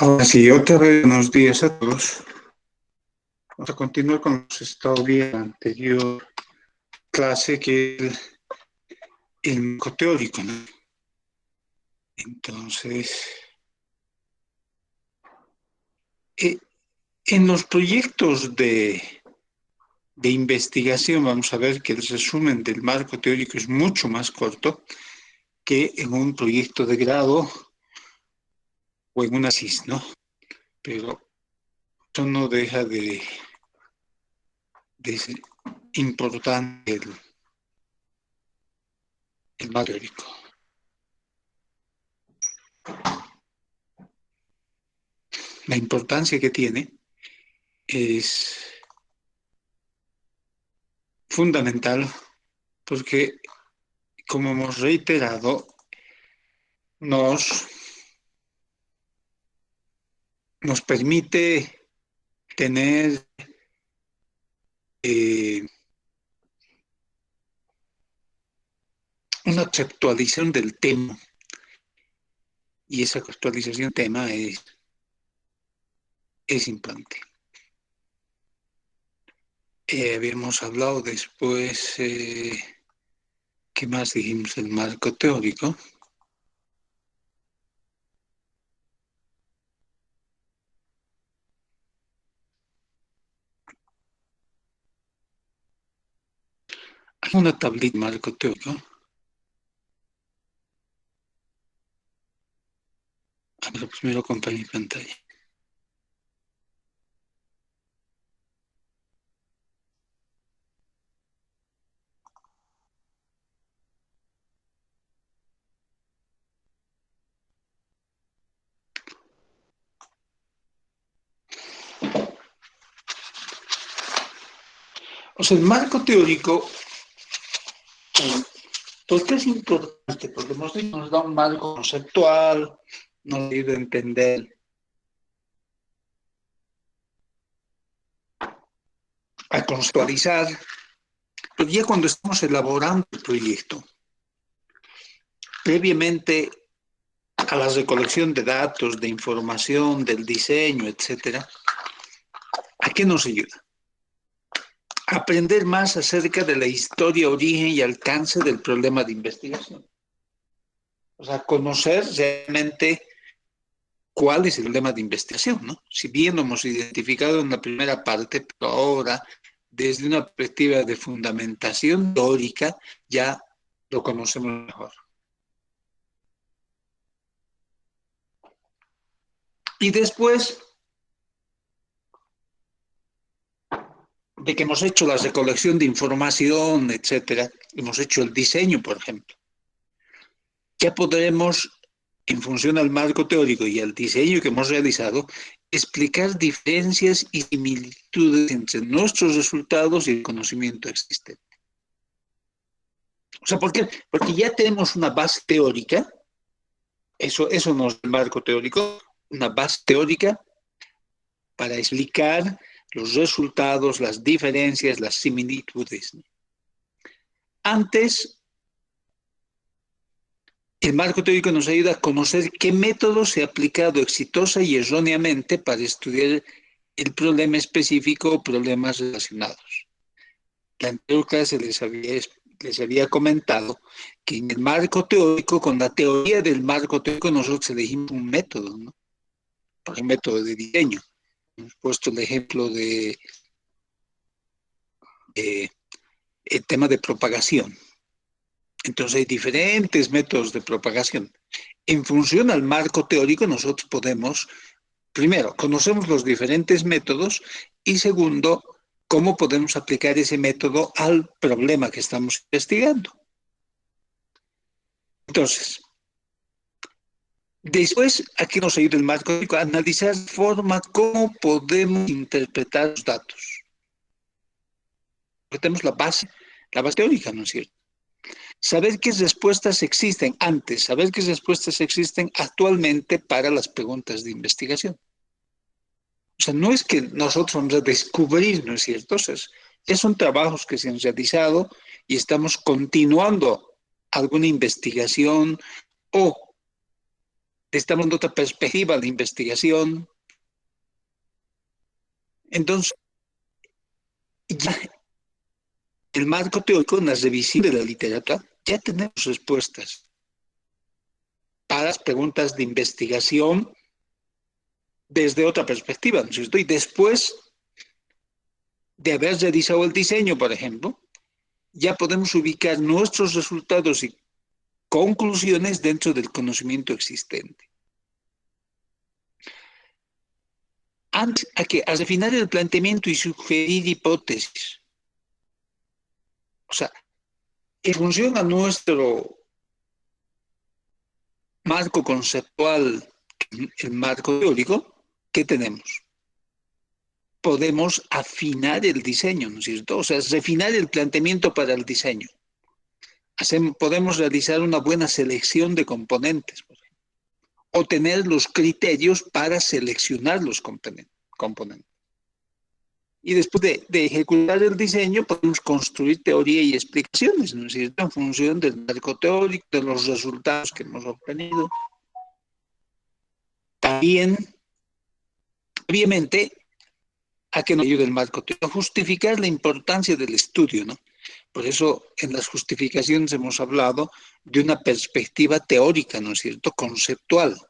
Ahora sí, otra vez buenos días a todos. Vamos a continuar con lo que se estado viendo en la anterior clase, que es el marco teórico, ¿no? Entonces, eh, en los proyectos de investigación, vamos a ver que el resumen del marco teórico es mucho más corto que en un proyecto de grado o en una CIS, ¿no? Pero eso no deja de ser importante el marco teórico. La importancia que tiene es fundamental porque, como hemos reiterado, nos permite tener eh, una actualización del tema, y esa actualización del tema es importante. Habíamos hablado después, ¿qué más dijimos? El marco teórico. Hay una tablita de marco teórico. A ver, primero compartir pantalla. O sea, el marco teórico, ¿por qué es importante? Porque nos da un marco conceptual, nos ayuda a entender, a conceptualizar, pero ya cuando estamos elaborando el proyecto, previamente a la recolección de datos, de información, del diseño, etcétera, ¿a qué nos ayuda? Aprender más acerca de la historia, origen y alcance del problema de investigación. O sea, conocer realmente cuál es el problema de investigación, ¿no? Si bien lo hemos identificado en la primera parte, pero ahora, desde una perspectiva de fundamentación teórica, ya lo conocemos mejor. Y después de que hemos hecho la recolección de información, etcétera, hemos hecho el diseño, por ejemplo, ya podremos, en función al marco teórico y al diseño que hemos realizado, explicar diferencias y similitudes entre nuestros resultados y el conocimiento existente. O sea, ¿por qué? Porque ya tenemos una base teórica, eso nos da el marco teórico, una base teórica para explicar los resultados, las diferencias, las similitudes. Antes, el marco teórico nos ayuda a conocer qué método se ha aplicado exitosa y erróneamente para estudiar el problema específico o problemas relacionados. La anterior clase les había comentado que en el marco teórico, con la teoría del marco teórico, nosotros elegimos un método, ¿no? Por ejemplo, método de diseño. Hemos puesto el ejemplo de el tema de propagación. Entonces hay diferentes métodos de propagación. En función al marco teórico, nosotros podemos, primero, conocemos los diferentes métodos y segundo, cómo podemos aplicar ese método al problema que estamos investigando. Entonces, después, aquí nos ayuda el marco teórico a analizar de forma cómo podemos interpretar los datos. Porque tenemos la base teórica, ¿no es cierto? Saber qué respuestas existen antes, saber qué respuestas existen actualmente para las preguntas de investigación. O sea, no es que nosotros vamos a descubrir, ¿no es cierto? O sea, son trabajos que se han realizado y estamos continuando alguna investigación o estamos dando otra perspectiva de investigación. Entonces, ya el marco teórico en la revisión de la literatura, ya tenemos respuestas para las preguntas de investigación desde otra perspectiva, ¿no es cierto? Y después de haber realizado el diseño, por ejemplo, ya podemos ubicar nuestros resultados y conclusiones dentro del conocimiento existente. Antes, a refinar el planteamiento y sugerir hipótesis. O sea, en función a nuestro marco conceptual, el marco teórico, ¿qué tenemos? Podemos afinar el diseño, ¿no es cierto? O sea, refinar el planteamiento para el diseño. Podemos realizar una buena selección de componentes, por ejemplo, o tener los criterios para seleccionar los componentes. Y después de ejecutar el diseño, podemos construir teoría y explicaciones, ¿no es cierto? En función del marco teórico, de los resultados que hemos obtenido. También, obviamente, a que nos ayude el marco teórico, a justificar la importancia del estudio, ¿no? Por eso en las justificaciones hemos hablado de una perspectiva teórica, ¿no es cierto?, conceptual.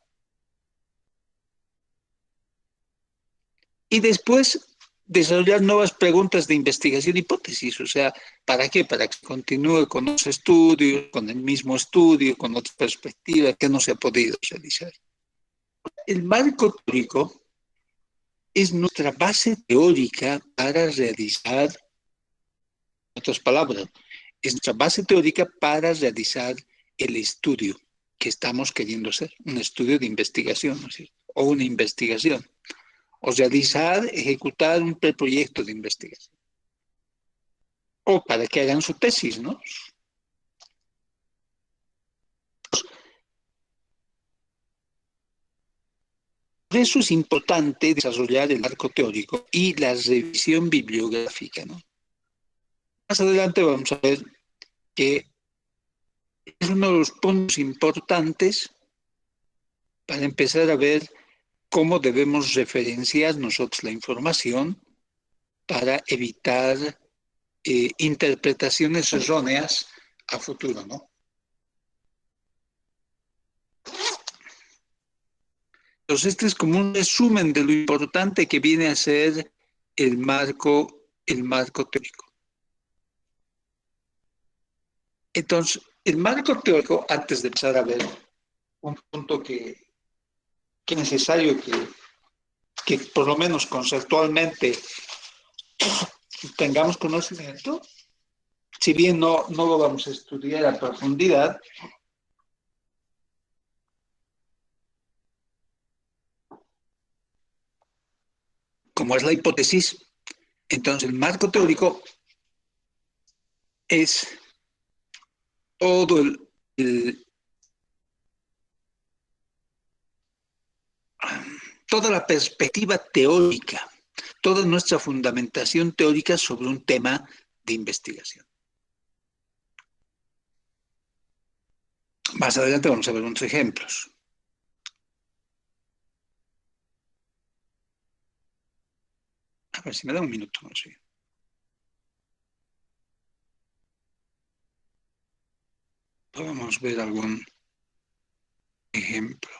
Y después desarrollar nuevas preguntas de investigación y hipótesis. O sea, ¿para qué? Para que continúe con los estudios, con el mismo estudio, con otra perspectiva que no se ha podido realizar. El marco teórico es nuestra base teórica para realizar, en otras palabras, es nuestra base teórica para realizar el estudio que estamos queriendo hacer, un estudio de investigación, ¿no es cierto? O una investigación, o realizar, ejecutar un preproyecto de investigación, o para que hagan su tesis, ¿no? Por eso es importante desarrollar el marco teórico y la revisión bibliográfica, ¿no? Más adelante vamos a ver que es uno de los puntos importantes para empezar a ver cómo debemos referenciar nosotros la información para evitar interpretaciones erróneas a futuro, ¿no? Entonces, este es como un resumen de lo importante que viene a ser el marco teórico. Entonces, el marco teórico, antes de empezar a ver un punto que es necesario que por lo menos conceptualmente tengamos conocimiento, si bien no lo vamos a estudiar a profundidad, como es la hipótesis, entonces el marco teórico es todo toda la perspectiva teórica, toda nuestra fundamentación teórica sobre un tema de investigación. Más adelante vamos a ver unos ejemplos. A ver si me da un minuto. No sé. Podemos ver algún ejemplo.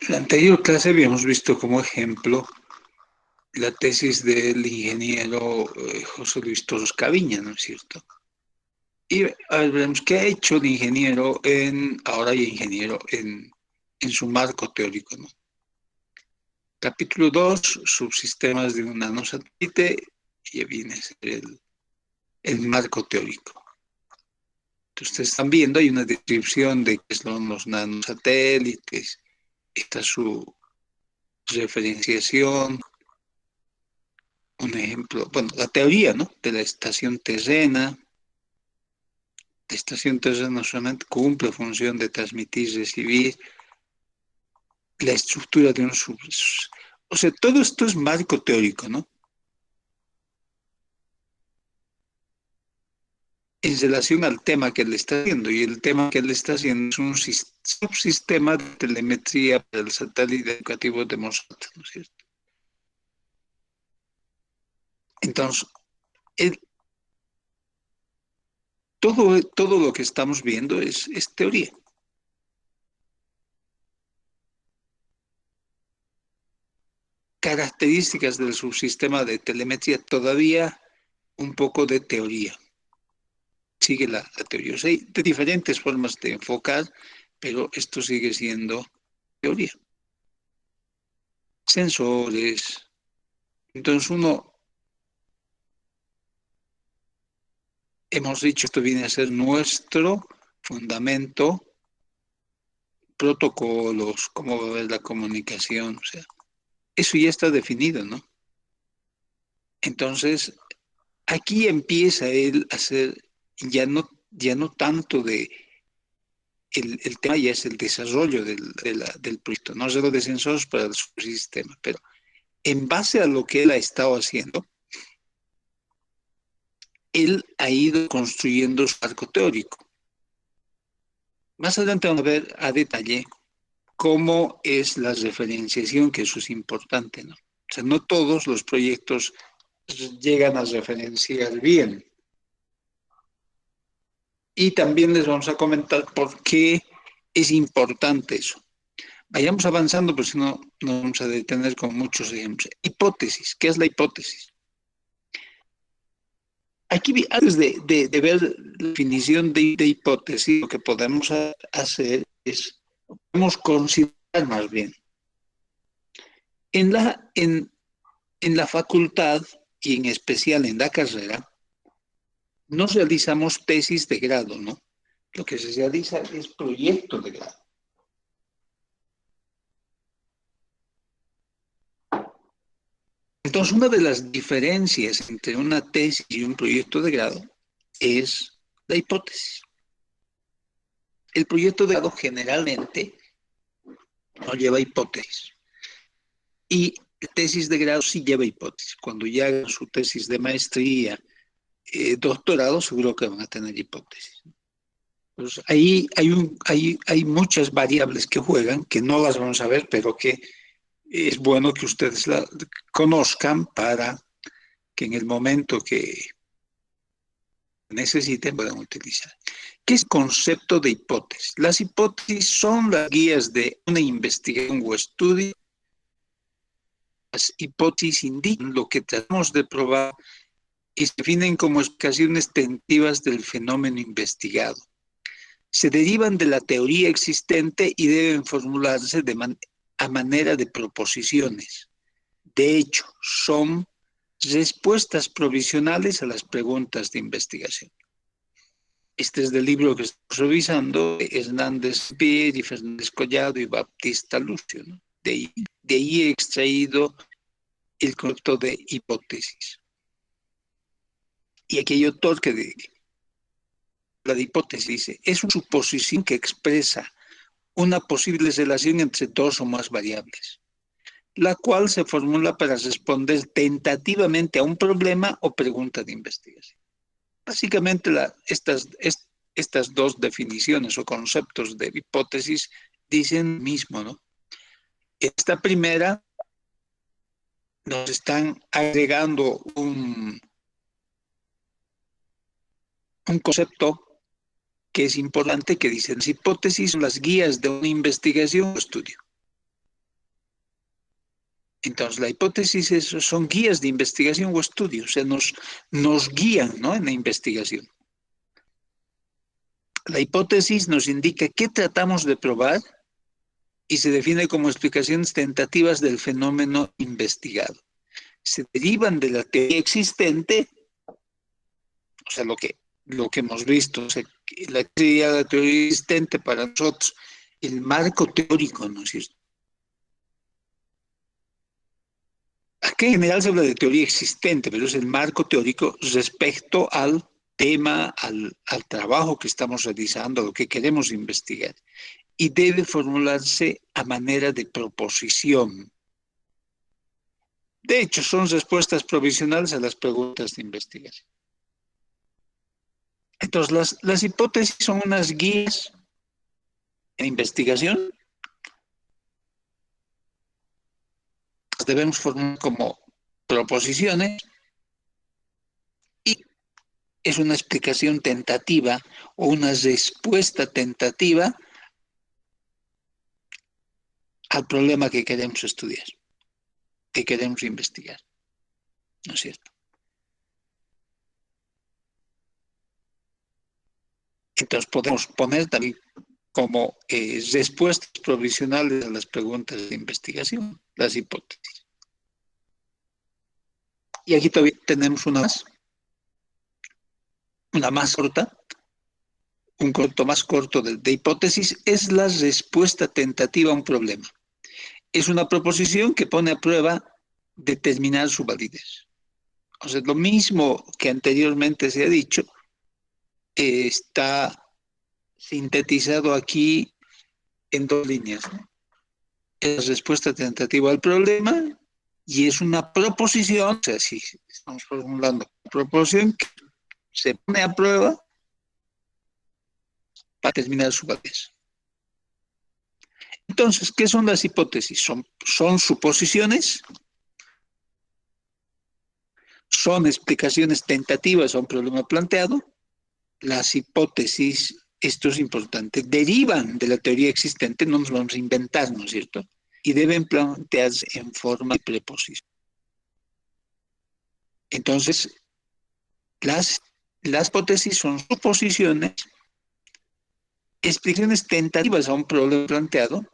la anterior clase habíamos visto como ejemplo la tesis del ingeniero José Luis Toros Caviña, ¿no es cierto? Y a ver, veremos qué ha hecho el ingeniero ahora hay ingeniero en su marco teórico, ¿no? Capítulo 2, subsistemas de un nanosatélite, y viene a ser el marco teórico. Entonces, ustedes están viendo, hay una descripción de qué son los nanosatélites, está su referenciación, un ejemplo, bueno, la teoría, ¿no? De la estación terrena. La estación terrena solamente cumple función de transmitir, recibir, la estructura de un o sea, todo esto es marco teórico, ¿no? En relación al tema que él está haciendo, y el tema que él está haciendo es un subsistema de telemetría para el satélite educativo de Mosat, ¿no es cierto? Entonces, él, todo lo que estamos viendo es teoría. Características del subsistema de telemetría, todavía un poco de teoría. Sigue la teoría. O sea, hay de diferentes formas de enfocar, pero esto sigue siendo teoría. Sensores. Entonces hemos dicho, esto viene a ser nuestro fundamento, protocolos, cómo va a haber la comunicación, o sea, eso ya está definido, ¿no? Entonces, aquí empieza él a hacer ya no tanto el tema ya es el desarrollo del proyecto, no solo de sensores para el subsistema, pero en base a lo que él ha estado haciendo, él ha ido construyendo su arco teórico. Más adelante vamos a ver a detalle cómo es la referenciación, que eso es importante, ¿no? O sea, no todos los proyectos llegan a referenciar bien. Y también les vamos a comentar por qué es importante eso. Vayamos avanzando, pero si no, nos vamos a detener con muchos ejemplos. Hipótesis. ¿Qué es la hipótesis? Aquí, antes de ver la definición de hipótesis, lo que podemos hacer es, podemos considerar más bien. En la facultad, y en especial en la carrera, no realizamos tesis de grado, ¿no? Lo que se realiza es proyecto de grado. Entonces, una de las diferencias entre una tesis y un proyecto de grado es la hipótesis. El proyecto de grado generalmente no lleva hipótesis. Y tesis de grado sí lleva hipótesis. Cuando ya hagan su tesis de maestría, doctorado, seguro que van a tener hipótesis. Pues ahí hay muchas variables que juegan, que no las vamos a ver, pero que es bueno que ustedes la conozcan para que en el momento que necesiten puedan utilizar. ¿Qué es el concepto de hipótesis? Las hipótesis son las guías de una investigación o estudio. Las hipótesis indican lo que tratamos de probar y se definen como explicaciones tentativas del fenómeno investigado. Se derivan de la teoría existente y deben formularse a manera de proposiciones. De hecho, son respuestas provisionales a las preguntas de investigación. Este es del libro que estamos revisando, Hernández Pierre y Fernández Collado y Baptista Lucio, ¿no? De ahí he extraído el concepto de hipótesis. Y aquí hay autor que la de hipótesis dice, es una suposición que expresa una posible relación entre dos o más variables, la cual se formula para responder tentativamente a un problema o pregunta de investigación. Básicamente estas dos definiciones o conceptos de hipótesis dicen lo mismo, ¿no? Esta primera nos están agregando un concepto que es importante, que dicen, las hipótesis son las guías de una investigación o estudio. Entonces, la hipótesis son guías de investigación o estudio, o sea, nos guían, ¿no?, en la investigación. La hipótesis nos indica qué tratamos de probar y se define como explicaciones tentativas del fenómeno investigado. Se derivan de la teoría existente, o sea, lo que hemos visto, o sea, la teoría existente para nosotros, el marco teórico, ¿no es cierto? Aquí en general se habla de teoría existente, pero es el marco teórico respecto al tema, al trabajo que estamos realizando, lo que queremos investigar. Y debe formularse a manera de proposición. De hecho, son respuestas provisionales a las preguntas de investigación. Entonces, las hipótesis son unas guías en investigación. Las debemos formar como proposiciones y es una explicación tentativa o una respuesta tentativa al problema que queremos estudiar, que queremos investigar, ¿no es cierto? Entonces podemos poner también como respuestas provisionales a las preguntas de investigación, las hipótesis. Y aquí todavía tenemos una más corta, un corto más corto de hipótesis, es la respuesta tentativa a un problema. Es una proposición que pone a prueba determinar su validez. O sea, lo mismo que anteriormente se ha dicho, está sintetizado aquí en dos líneas, ¿no? Es respuesta tentativa al problema y es una proposición, o sea, si estamos formulando una proposición que se pone a prueba para determinar su validez. Entonces, ¿qué son las hipótesis? Son suposiciones, son explicaciones tentativas a un problema planteado. Las hipótesis, esto es importante, derivan de la teoría existente, no nos vamos a inventar, ¿no es cierto? Y deben plantearse en forma de preposición. Entonces, las hipótesis son suposiciones, explicaciones tentativas a un problema planteado,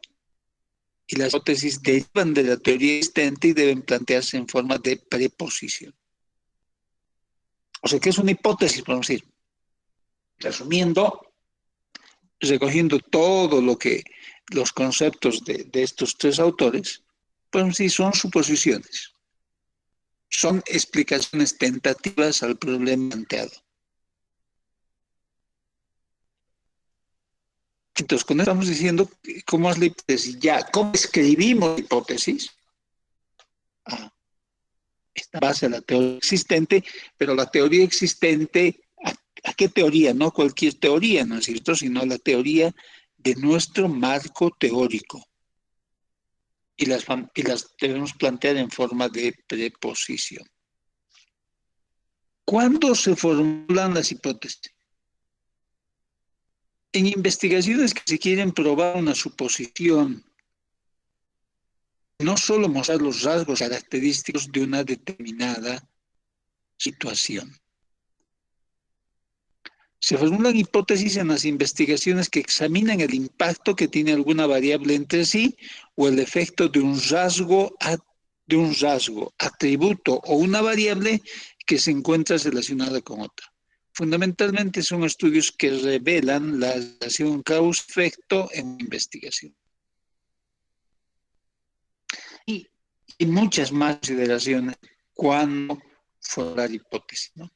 y las hipótesis derivan de la teoría existente y deben plantearse en forma de preposición. O sea, ¿qué es una hipótesis? Podemos decir, resumiendo, recogiendo todo lo que los conceptos de estos tres autores, podemos decir, son suposiciones, son explicaciones tentativas al problema planteado. Entonces, con esto estamos diciendo cómo es la hipótesis. Ya, ¿cómo escribimos la hipótesis? Está base a la teoría existente, pero la teoría existente, ¿a qué teoría? No cualquier teoría, ¿no es cierto? Sino la teoría de nuestro marco teórico. Y las debemos plantear en forma de preposición. ¿Cuándo se formulan las hipótesis? En investigaciones que se quieren probar una suposición, no solo mostrar los rasgos característicos de una determinada situación. Se formulan hipótesis en las investigaciones que examinan el impacto que tiene alguna variable entre sí o el efecto de un rasgo, atributo o una variable que se encuentra relacionada con otra. Fundamentalmente son estudios que revelan la relación causa-efecto en investigación. Y muchas más consideraciones cuando formular hipótesis, ¿no?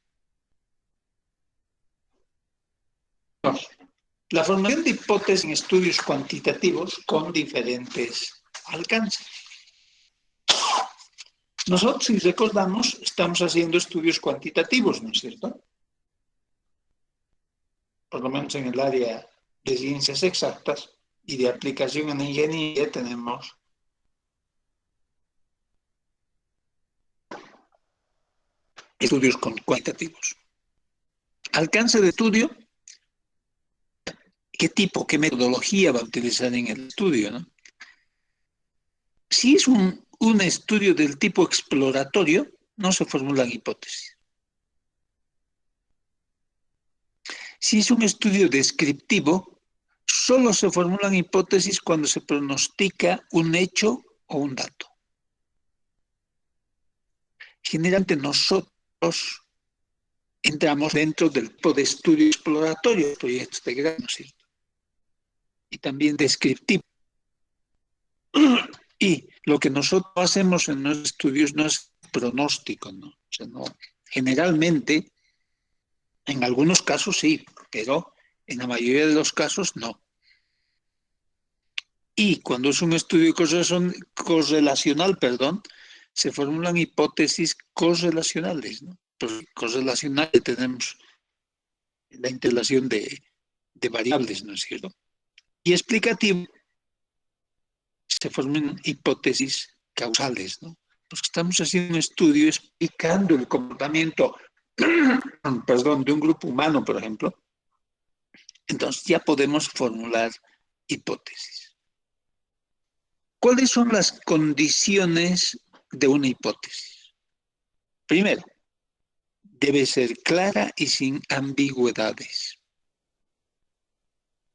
La formación de hipótesis en estudios cuantitativos con diferentes alcances. Nosotros, si recordamos, estamos haciendo estudios cuantitativos, ¿no es cierto? Por lo menos en el área de ciencias exactas y de aplicación en ingeniería tenemos estudios cuantitativos. Alcance de estudio, qué metodología va a utilizar en el estudio, ¿no? Si es un un estudio del tipo exploratorio, no se formulan hipótesis. Si es un estudio descriptivo, solo se formulan hipótesis cuando se pronostica un hecho o un dato. Generalmente nosotros entramos dentro del tipo de estudio exploratorio, proyectos de grado, ¿no es cierto? Y también descriptivo. Y lo que nosotros hacemos en los estudios no es pronóstico, ¿no? O sea, no. Generalmente, en algunos casos sí, pero en la mayoría de los casos no. Y cuando es un estudio correlacional, se formulan hipótesis correlacionales, ¿no? Pues correlacionales tenemos la interrelación de variables, ¿no es cierto? Y explicativo se forman hipótesis causales, ¿no? Porque estamos haciendo un estudio explicando el comportamiento, de un grupo humano, por ejemplo. Entonces ya podemos formular hipótesis. ¿Cuáles son las condiciones de una hipótesis? Primero, debe ser clara y sin ambigüedades.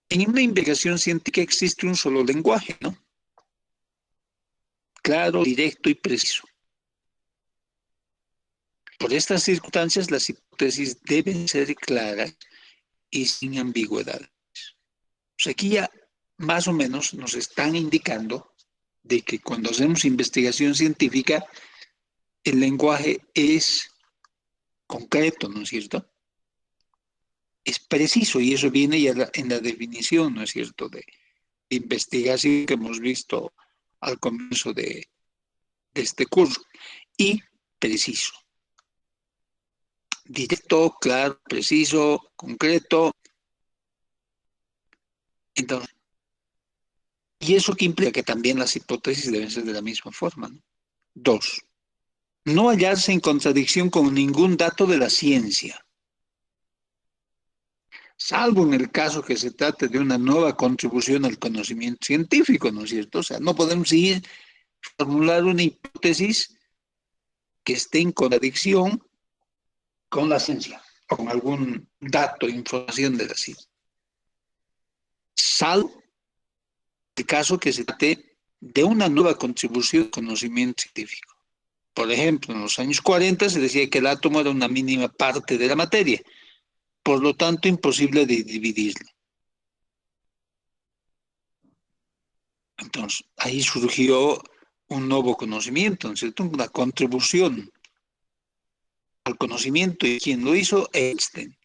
En una investigación científica existe un solo lenguaje, ¿no? Claro, directo y preciso. Por estas circunstancias, las hipótesis deben ser claras y sin ambigüedades. O sea, aquí ya más o menos nos están indicando de que cuando hacemos investigación científica, el lenguaje es concreto, ¿no es cierto? Es preciso y eso viene ya en la definición, ¿no es cierto?, de investigación que hemos visto al comienzo de este curso. Y preciso. Directo, claro, preciso, concreto. Entonces, y eso que implica que también las hipótesis deben ser de la misma forma, ¿no? 2. No hallarse en contradicción con ningún dato de la ciencia, salvo en el caso que se trate de una nueva contribución al conocimiento científico, ¿no es cierto? O sea, no podemos formular una hipótesis que esté en contradicción con la ciencia o con algún dato, información de la ciencia. Salvo el caso que se trate de una nueva contribución al conocimiento científico. Por ejemplo, en los años 40 se decía que el átomo era una mínima parte de la materia, por lo tanto imposible de dividirlo. Entonces, ahí surgió un nuevo conocimiento, ¿no es cierto?, una contribución al conocimiento, y quien lo hizo, Einstein.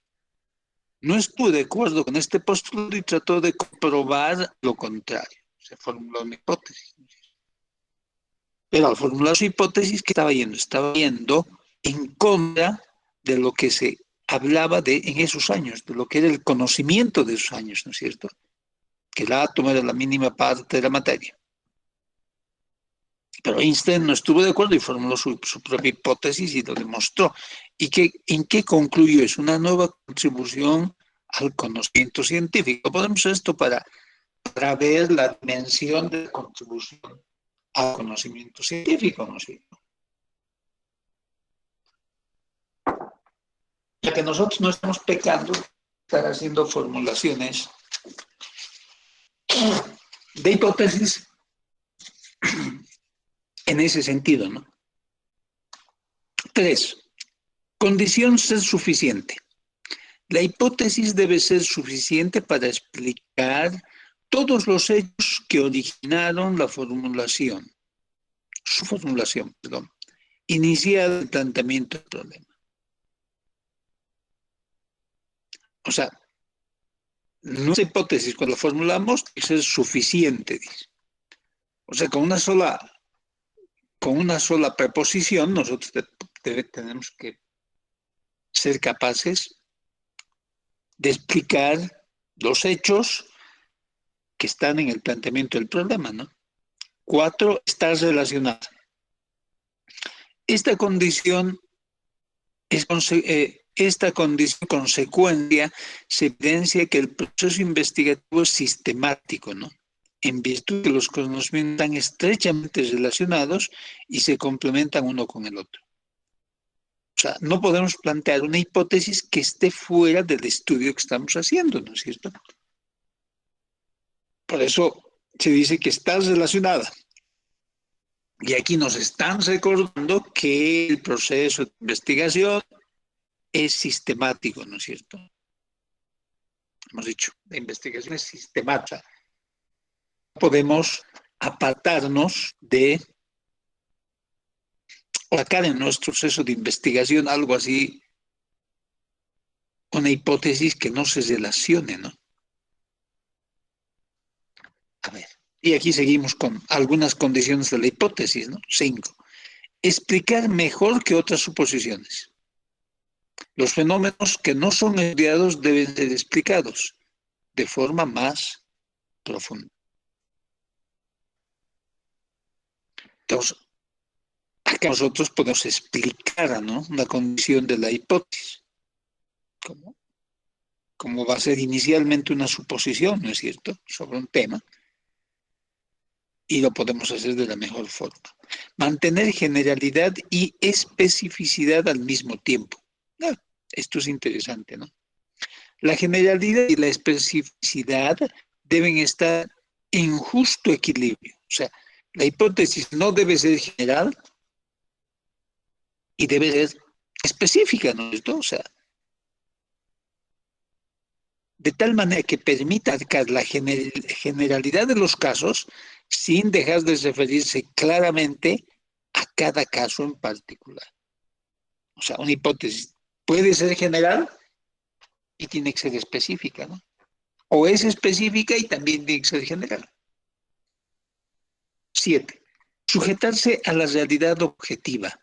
No estuvo de acuerdo con este postulado y trató de comprobar lo contrario. Se formuló una hipótesis. Pero al formular su hipótesis, ¿qué estaba yendo? Estaba yendo en contra de lo que se hablaba en esos años, de lo que era el conocimiento de esos años, ¿no es cierto? Que el átomo era la mínima parte de la materia. Pero Einstein no estuvo de acuerdo y formuló su propia hipótesis y lo demostró. ¿Y en qué concluyó? Es una nueva contribución al conocimiento científico. Podemos esto para ver la dimensión de la contribución al conocimiento científico, ¿no es cierto? Ya que nosotros no estamos pecando, estar haciendo formulaciones de hipótesis en ese sentido, ¿no? 3. Condición ser suficiente. La hipótesis debe ser suficiente para explicar todos los hechos que originaron su formulación, iniciada el planteamiento del problema. O sea, nuestra hipótesis cuando la formulamos debe ser suficiente, dice. O sea, con una sola preposición nosotros tenemos que ser capaces de explicar los hechos que están en el planteamiento del problema, ¿no? 4, estar relacionada. Esta condición consecuencia se evidencia que el proceso investigativo es sistemático, ¿no? en virtud de que los conocimientos están estrechamente relacionados y se complementan uno con el otro. O sea, no podemos plantear una hipótesis que esté fuera del estudio que estamos haciendo, ¿no es cierto? Por eso se dice que está relacionada. Y aquí nos están recordando que el proceso de investigación es sistemático, ¿no es cierto? Hemos dicho, la investigación es sistemática. Podemos apartarnos de sacar en nuestro proceso de investigación algo así, una hipótesis que no se relacione, ¿no? A ver, y aquí seguimos con algunas condiciones de la hipótesis, ¿no? 5. Explicar mejor que otras suposiciones. Los fenómenos que no son estudiados deben ser explicados de forma más profunda. Entonces, acá nosotros podemos explicar, ¿no?, una condición de la hipótesis. Como va a ser inicialmente una suposición, ¿no es cierto?, sobre un tema, y lo podemos hacer de la mejor forma. Mantener generalidad y especificidad al mismo tiempo. Esto es interesante, ¿no? La generalidad y la especificidad deben estar en justo equilibrio. O sea, la hipótesis no debe ser general y debe ser específica, ¿no es cierto? O sea, de tal manera que permita abarcar la generalidad de los casos sin dejar de referirse claramente a cada caso en particular. O sea, una hipótesis puede ser general y tiene que ser específica, ¿no? O es específica y también tiene que ser general. 7. Sujetarse a la realidad objetiva.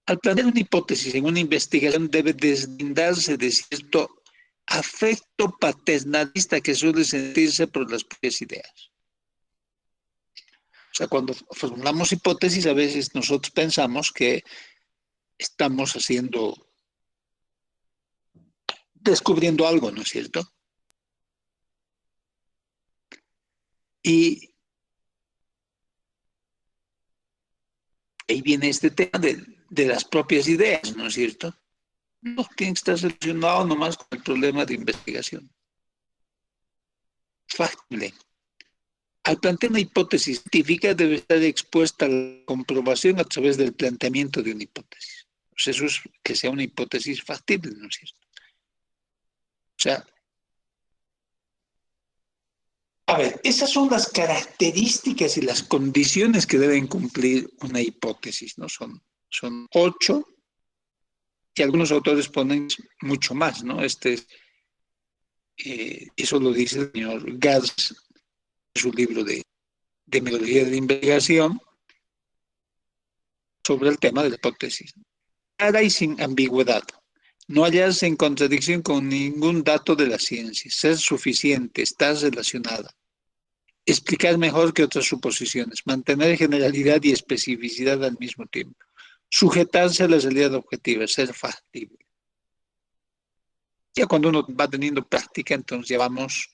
Al plantear una hipótesis en una investigación debe deslindarse de cierto afecto paternalista que suele sentirse por las propias ideas. O sea, cuando formulamos hipótesis, a veces nosotros pensamos que estamos descubriendo algo, ¿no es cierto? Y ahí viene este tema de las propias ideas, ¿no es cierto? No tiene que estar relacionado nomás con el problema de investigación. Factible. Al plantear una hipótesis científica debe estar expuesta a la comprobación a través del planteamiento de una hipótesis. Pues eso es que sea una hipótesis factible, ¿no es cierto? O sea, a ver, esas son las características y las condiciones que deben cumplir una hipótesis, ¿no? Son 8, y algunos autores ponen mucho más, ¿no? Eso lo dice el señor Gars en su libro de metodología de investigación sobre el tema de la hipótesis. Clara y sin ambigüedad. No hallarse en contradicción con ningún dato de la ciencia. Ser suficiente, estar relacionada. Explicar mejor que otras suposiciones. Mantener generalidad y especificidad al mismo tiempo. Sujetarse a la realidad objetiva. Ser factible. Ya cuando uno va teniendo práctica, entonces ya vamos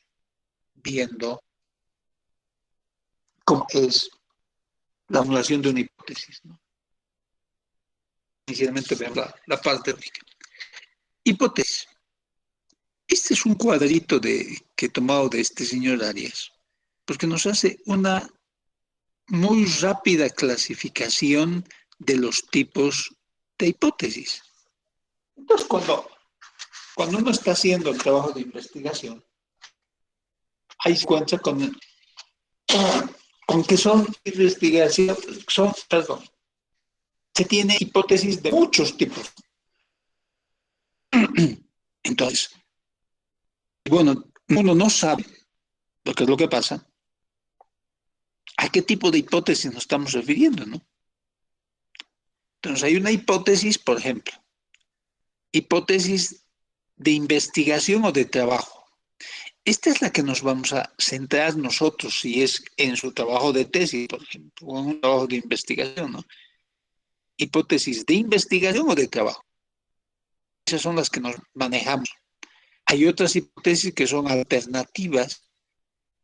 viendo cómo es la formulación de una hipótesis, ¿no? Inicialmente veamos la parte teórica. Hipótesis. Este es un cuadrito que he tomado de este señor Arias, porque nos hace una muy rápida clasificación de los tipos de hipótesis. Entonces, cuando uno está haciendo el trabajo de investigación, ahí se encuentra con que son investigaciones, se tiene hipótesis de muchos tipos. Entonces, bueno, uno no sabe lo que es lo que pasa, a qué tipo de hipótesis nos estamos refiriendo, ¿no? Entonces, hay una hipótesis, por ejemplo, hipótesis de investigación o de trabajo. Esta es la que nos vamos a centrar nosotros, si es en su trabajo de tesis, por ejemplo, o en un trabajo de investigación, ¿no? Hipótesis de investigación o de trabajo. Esas son las que nos manejamos. Hay otras hipótesis que son alternativas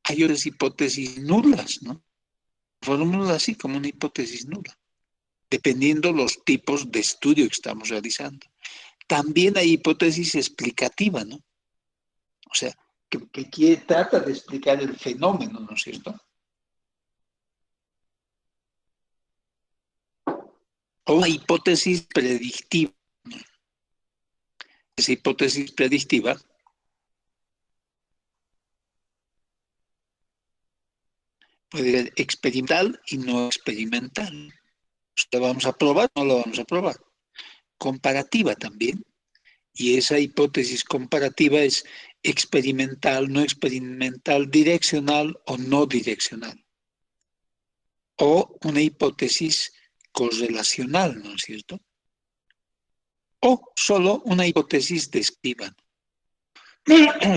hay otras hipótesis nulas, ¿no? Formulas así como una hipótesis nula, dependiendo los tipos de estudio que estamos realizando. También hay hipótesis explicativa, ¿no? O sea, trata de explicar el fenómeno, ¿no es cierto? O una hipótesis predictiva. Esa hipótesis predictiva puede ser experimental y no experimental. ¿Lo vamos a probar o no lo vamos a probar? Comparativa también. Y esa hipótesis comparativa es experimental, no experimental, direccional o no direccional. O una hipótesis correlacional, ¿no es cierto? O solo una hipótesis describa,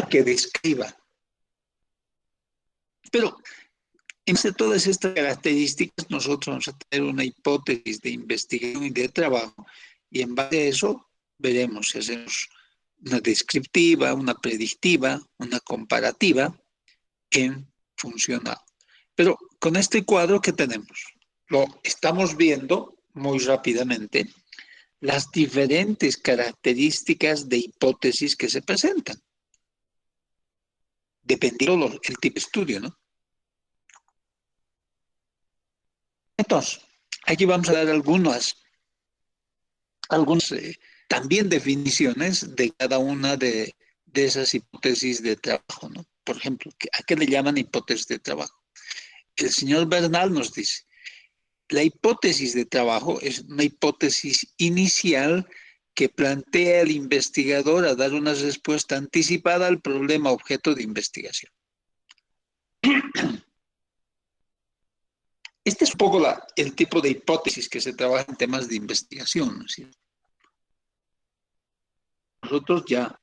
que describa. Pero en base a todas estas características, nosotros vamos a tener una hipótesis de investigación y de trabajo, y en base a eso veremos si hacemos una descriptiva, una predictiva, una comparativa en funcional. Pero con este cuadro que tenemos, lo estamos viendo muy rápidamente las diferentes características de hipótesis que se presentan, dependiendo del tipo de estudio, ¿no? Entonces, aquí vamos a dar algunas también definiciones de cada una de esas hipótesis de trabajo, ¿no? Por ejemplo, ¿a qué le llaman hipótesis de trabajo? El señor Bernal nos dice, la hipótesis de trabajo es una hipótesis inicial que plantea al investigador a dar una respuesta anticipada al problema objeto de investigación. Este es un poco el tipo de hipótesis que se trabaja en temas de investigación, ¿no es cierto? Nosotros ya,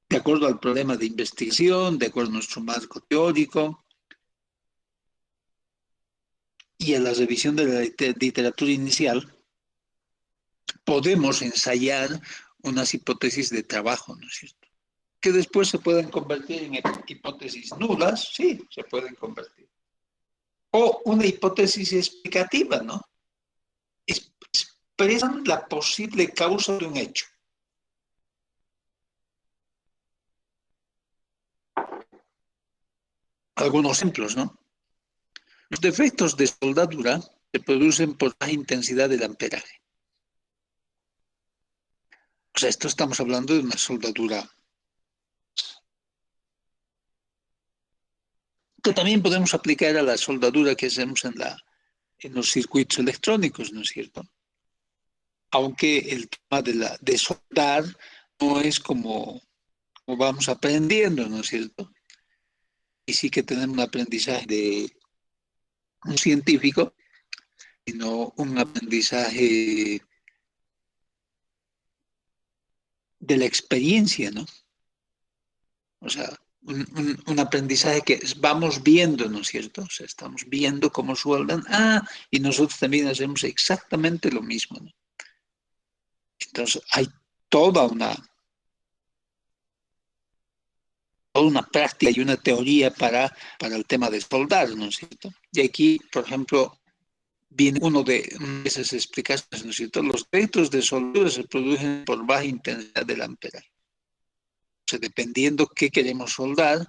de acuerdo al problema de investigación, de acuerdo a nuestro marco teórico y a la revisión de la literatura inicial, podemos ensayar unas hipótesis de trabajo, ¿no es cierto? Que después se pueden convertir en hipótesis nulas, sí, se pueden convertir. O una hipótesis explicativa, ¿no? Expresan la posible causa de un hecho. Algunos ejemplos, ¿no? Los defectos de soldadura se producen por baja intensidad del amperaje. O sea, esto estamos hablando de una soldadura que también podemos aplicar a la soldadura que hacemos en los circuitos electrónicos, ¿no es cierto? Aunque el tema de soldar no es como vamos aprendiendo, ¿no es cierto? Y sí que tenemos un aprendizaje de un científico, sino un aprendizaje de la experiencia, ¿no? O sea, un aprendizaje que vamos viendo, ¿no es cierto? O sea, estamos viendo cómo sueldan, y nosotros también hacemos exactamente lo mismo, ¿no? Entonces, hay toda una práctica y una teoría para el tema de soldar, ¿no es cierto? Y aquí, por ejemplo, viene una de esas explicaciones, ¿no es cierto? Los efectos de soldadura se producen por baja intensidad del amperaje. O sea, dependiendo qué queremos soldar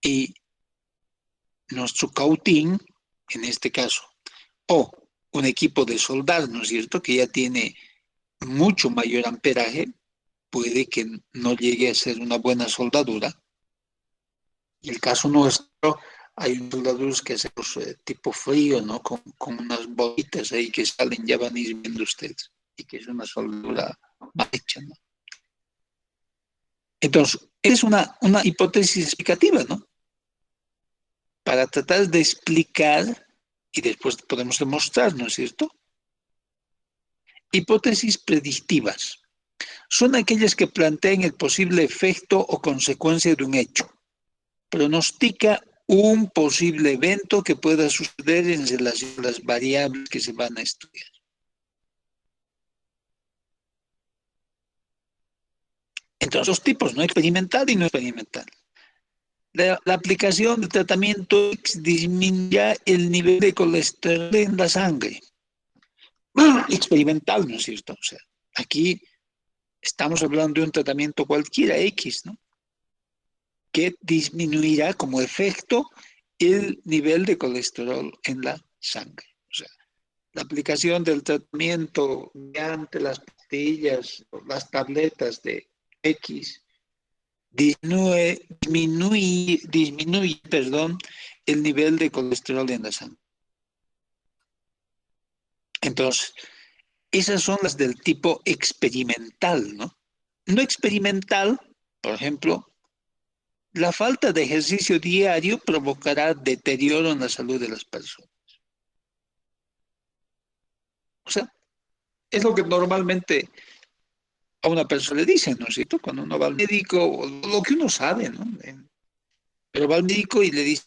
y nuestro cautín, en este caso, o un equipo de soldar, ¿no es cierto?, que ya tiene mucho mayor amperaje, puede que no llegue a ser una buena soldadura. Y el caso nuestro, hay unos soldaduras que hacemos tipo frío, ¿no? Con unas bolitas ahí que salen, ya van a ir viendo ustedes, y que es una soldadura mal hecha, ¿no? Entonces, es una hipótesis explicativa, ¿no? Para tratar de explicar y después podemos demostrar, ¿no es cierto? Hipótesis predictivas. Son aquellas que plantean el posible efecto o consecuencia de un hecho. Pronostica un posible evento que pueda suceder en relación a las variables que se van a estudiar. Entonces, dos tipos, no experimental y no experimental. La aplicación del tratamiento X disminuirá el nivel de colesterol en la sangre. Experimental, ¿no es cierto? O sea, aquí estamos hablando de un tratamiento cualquiera X, ¿no? Que disminuirá como efecto el nivel de colesterol en la sangre. O sea, la aplicación del tratamiento mediante las pastillas o las tabletas de X disminuye, perdón, el nivel de colesterol en la sangre. Entonces, esas son las del tipo experimental, ¿no? No experimental, por ejemplo, la falta de ejercicio diario provocará deterioro en la salud de las personas. O sea, es lo que normalmente a una persona le dicen, ¿no es cierto? Cuando uno va al médico, o lo que uno sabe, ¿no? Pero va al médico y le dice,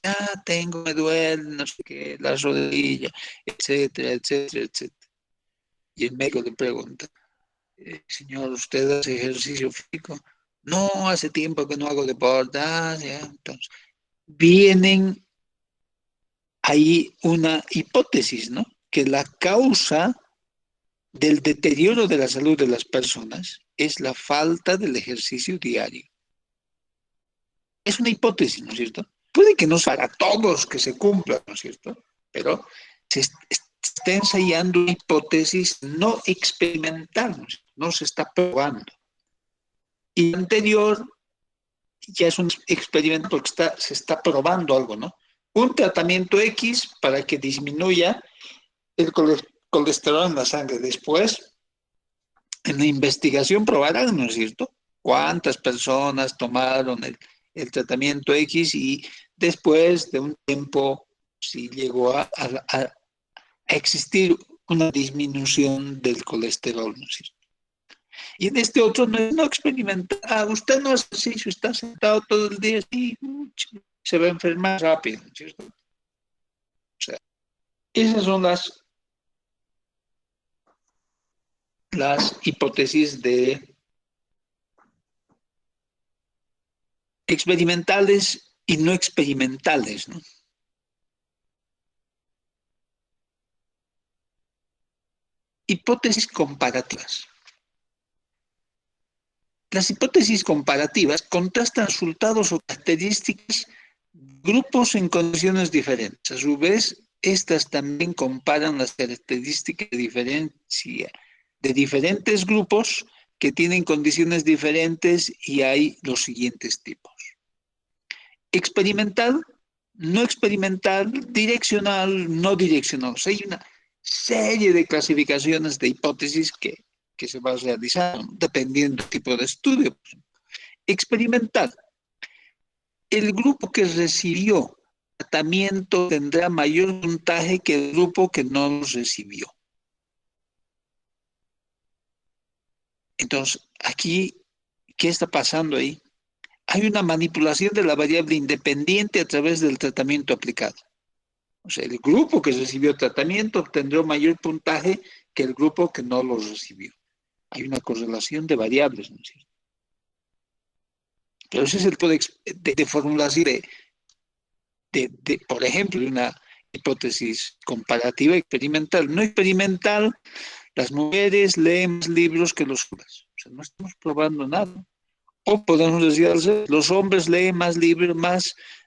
me duele, no sé qué, la rodilla, etcétera, etcétera, etcétera. Y el médico le pregunta, señor, ¿usted hace ejercicio físico? No, hace tiempo que no hago deporte. Ya. Entonces, vienen ahí una hipótesis, ¿no? Que la causa del deterioro de la salud de las personas es la falta del ejercicio diario. Es una hipótesis, ¿no es cierto? Puede que no sea para todos que se cumpla, ¿no es cierto? Pero se está ensayando una hipótesis no experimental, no se está probando. Y lo anterior ya es un experimento porque se está probando algo, ¿no? Un tratamiento X para que disminuya el colesterol en la sangre. Después, en la investigación probarán, ¿no es cierto? Cuántas personas tomaron el tratamiento X y después de un tiempo, si llegó a existir una disminución del colesterol, ¿no es cierto? Y en este otro no experimenta. Usted no hace ejercicio, está sentado todo el día así, se va a enfermar rápido, ¿no es cierto? O sea, esas son las hipótesis de experimentales y no experimentales, ¿no? Hipótesis comparativas. Las hipótesis comparativas contrastan resultados o características de grupos en condiciones diferentes. A su vez, estas también comparan las características de diferentes grupos que tienen condiciones diferentes y hay los siguientes tipos. Experimental, no experimental, direccional, no direccional. O sea, hay una serie de clasificaciones de hipótesis que se va a realizar dependiendo del tipo de estudio. Experimental. El grupo que recibió tratamiento tendrá mayor puntaje que el grupo que no lo recibió. Entonces, aquí, ¿qué está pasando ahí? Hay una manipulación de la variable independiente a través del tratamiento aplicado. O sea, el grupo que recibió tratamiento obtendrá mayor puntaje que el grupo que no lo recibió. Hay una correlación de variables, ¿no es cierto? Pero ese es el tipo de formulación por ejemplo, de una hipótesis comparativa experimental. No experimental, las mujeres leen más libros que los hombres. O sea, no estamos probando nada. O podemos decir, los hombres leen más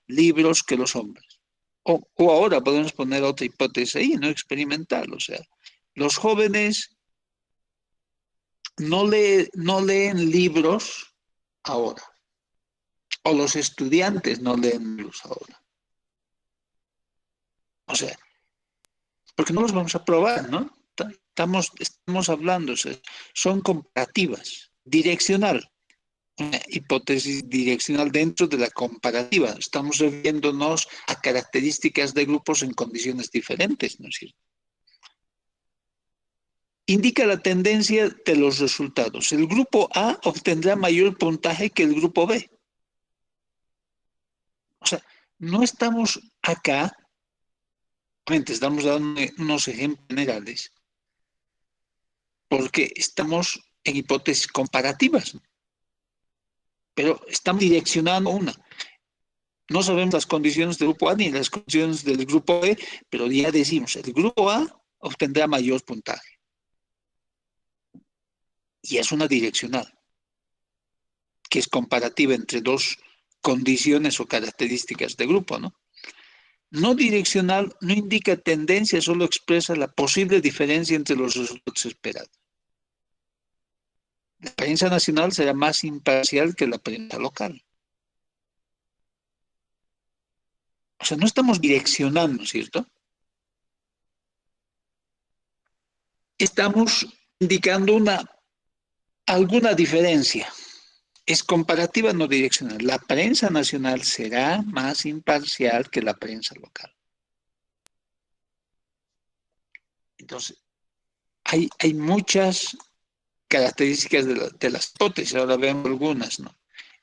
libros que los hombres. O ahora podemos poner otra hipótesis ahí, no experimental. O sea, los jóvenes no leen libros ahora. O los estudiantes no leen libros ahora. O sea, porque no los vamos a probar, ¿no? Estamos hablando, o sea, son comparativas, direccional, una hipótesis direccional dentro de la comparativa. Estamos refiriéndonos a características de grupos en condiciones diferentes, ¿no es cierto? Indica la tendencia de los resultados. El grupo A obtendrá mayor puntaje que el grupo B. O sea, no estamos acá, estamos dando unos ejemplos generales, porque estamos en hipótesis comparativas, ¿no? Pero estamos direccionando una. No sabemos las condiciones del grupo A ni las condiciones del grupo B, pero ya decimos, el grupo A obtendrá mayor puntaje. Y es una direccional, que es comparativa entre dos condiciones o características de grupo, ¿no? No direccional no indica tendencia, solo expresa la posible diferencia entre los resultados esperados. La prensa nacional será más imparcial que la prensa local. O sea, no estamos direccionando, ¿cierto? Estamos indicando alguna diferencia. Es comparativa, no direccional. La prensa nacional será más imparcial que la prensa local. Entonces, hay muchas características de las hipótesis, ahora vemos algunas, ¿no?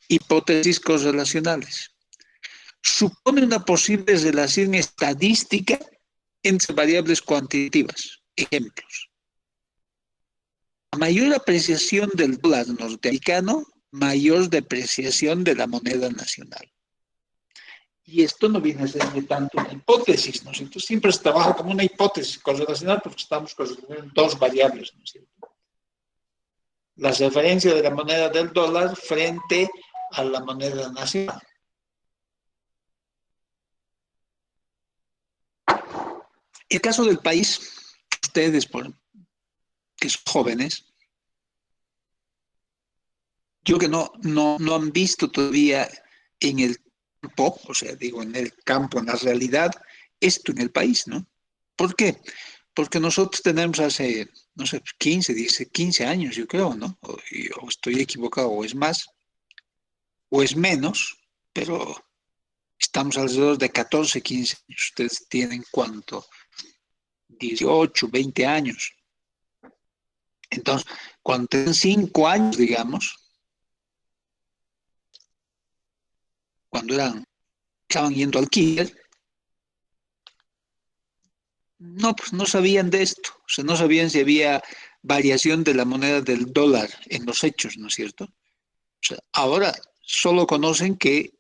Hipótesis correlacionales. Supone una posible relación estadística entre variables cuantitativas. Ejemplos. A mayor apreciación del dólar norteamericano, mayor depreciación de la moneda nacional. Y esto no viene a ser tanto una hipótesis, ¿no es cierto? Siempre se trabaja como una hipótesis correlacional porque estamos correlacionando dos variables, ¿no es cierto? La referencia de la moneda del dólar frente a la moneda nacional. El caso del país, ustedes, que son jóvenes, yo que no han visto todavía en el campo, o sea, digo, en el campo, en la realidad, esto en el país, ¿no? ¿Por qué? Porque nosotros tenemos hace, no sé, 15 años, yo creo, ¿no? O estoy equivocado, o es más, o es menos, pero estamos alrededor de 14, 15 años. Ustedes tienen cuánto, 18, 20 años. Entonces, cuando tienen 5 años, digamos, cuando estaban yendo al kinder, no, pues no sabían de esto. O sea, no sabían si había variación de la moneda del dólar en los hechos, ¿no es cierto? O sea, ahora solo conocen que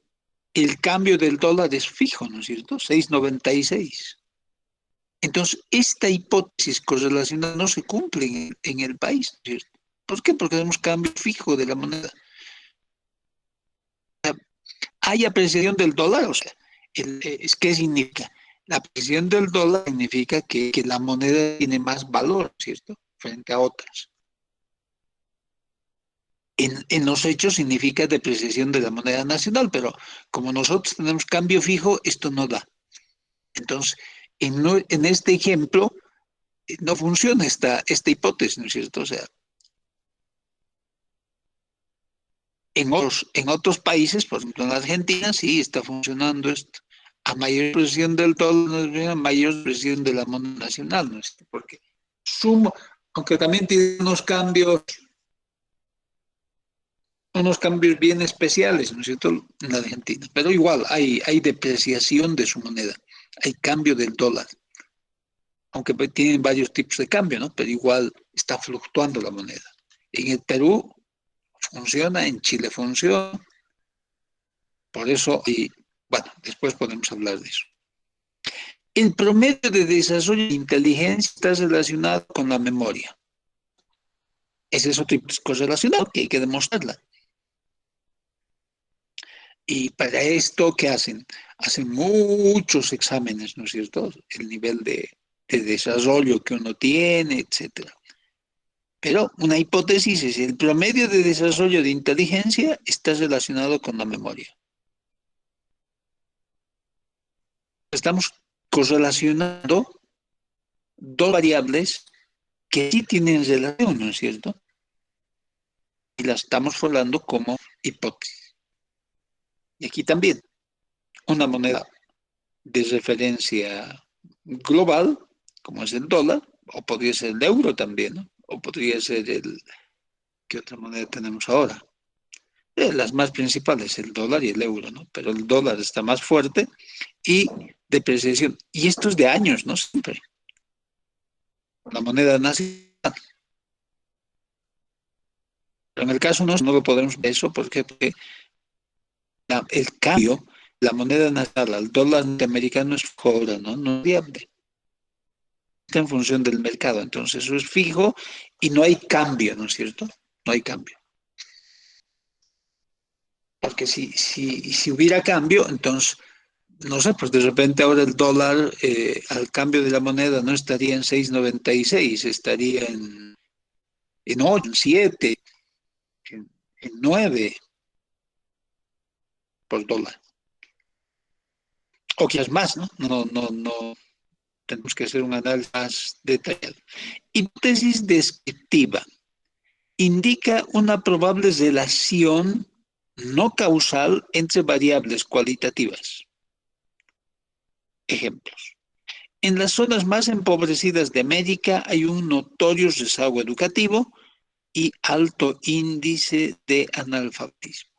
el cambio del dólar es fijo, ¿no es cierto? 6,96. Entonces, esta hipótesis correlacional no se cumple en el país, ¿no es cierto? ¿Por qué? Porque tenemos cambio fijo de la moneda. ¿Hay apreciación del dólar? O sea, ¿qué significa? La apreciación del dólar significa que la moneda tiene más valor, ¿cierto? Frente a otras. En los hechos significa depreciación de la moneda nacional, pero como nosotros tenemos cambio fijo, esto no da. Entonces, en este ejemplo, no funciona esta hipótesis, ¿no es cierto? O sea, en otros países, por ejemplo en Argentina, sí está funcionando esto. A mayor presión del dólar, a mayor presión de la moneda nacional, ¿no es cierto? Porque suma, aunque también tiene unos cambios bien especiales, ¿no es cierto?, en la Argentina. Pero igual hay depreciación de su moneda, hay cambio del dólar, aunque tienen varios tipos de cambio, ¿no? Pero igual está fluctuando la moneda. En el Perú funciona, en Chile funciona, por eso, y bueno, después podemos hablar de eso. El promedio de desarrollo de inteligencia está relacionado con la memoria. Ese es otro tipo correlacionado que hay que demostrarla. Y para esto, ¿qué hacen? Hacen muchos exámenes, ¿no es cierto? El nivel de desarrollo que uno tiene, etcétera. Pero una hipótesis es el promedio de desarrollo de inteligencia está relacionado con la memoria. Estamos correlacionando dos variables que sí tienen relación, ¿no es cierto? Y las estamos formulando como hipótesis. Y aquí también, una moneda de referencia global, como es el dólar, o podría ser el euro también, ¿no? O podría ser ¿qué otra moneda tenemos ahora? Las más principales, el dólar y el euro, ¿no? Pero el dólar está más fuerte y depreciación. Y esto es de años, ¿no? Siempre. La moneda nacional. Pero en el caso no lo podemos ver eso porque el cambio la moneda nacional al dólar norteamericano es ahora, ¿no? No es variable. Está en función del mercado. Entonces, eso es fijo y no hay cambio, ¿no es cierto? No hay cambio. Porque si hubiera cambio, entonces, no sé, pues de repente ahora el dólar al cambio de la moneda no estaría en 6,96, estaría en 8, en 7, en 9 por dólar. O quizás más, ¿no? No, tenemos que hacer un análisis más detallado. Hipótesis descriptiva. Indica una probable relación no causal entre variables cualitativas. Ejemplos. En las zonas más empobrecidas de América hay un notorio rezago educativo y alto índice de analfabetismo.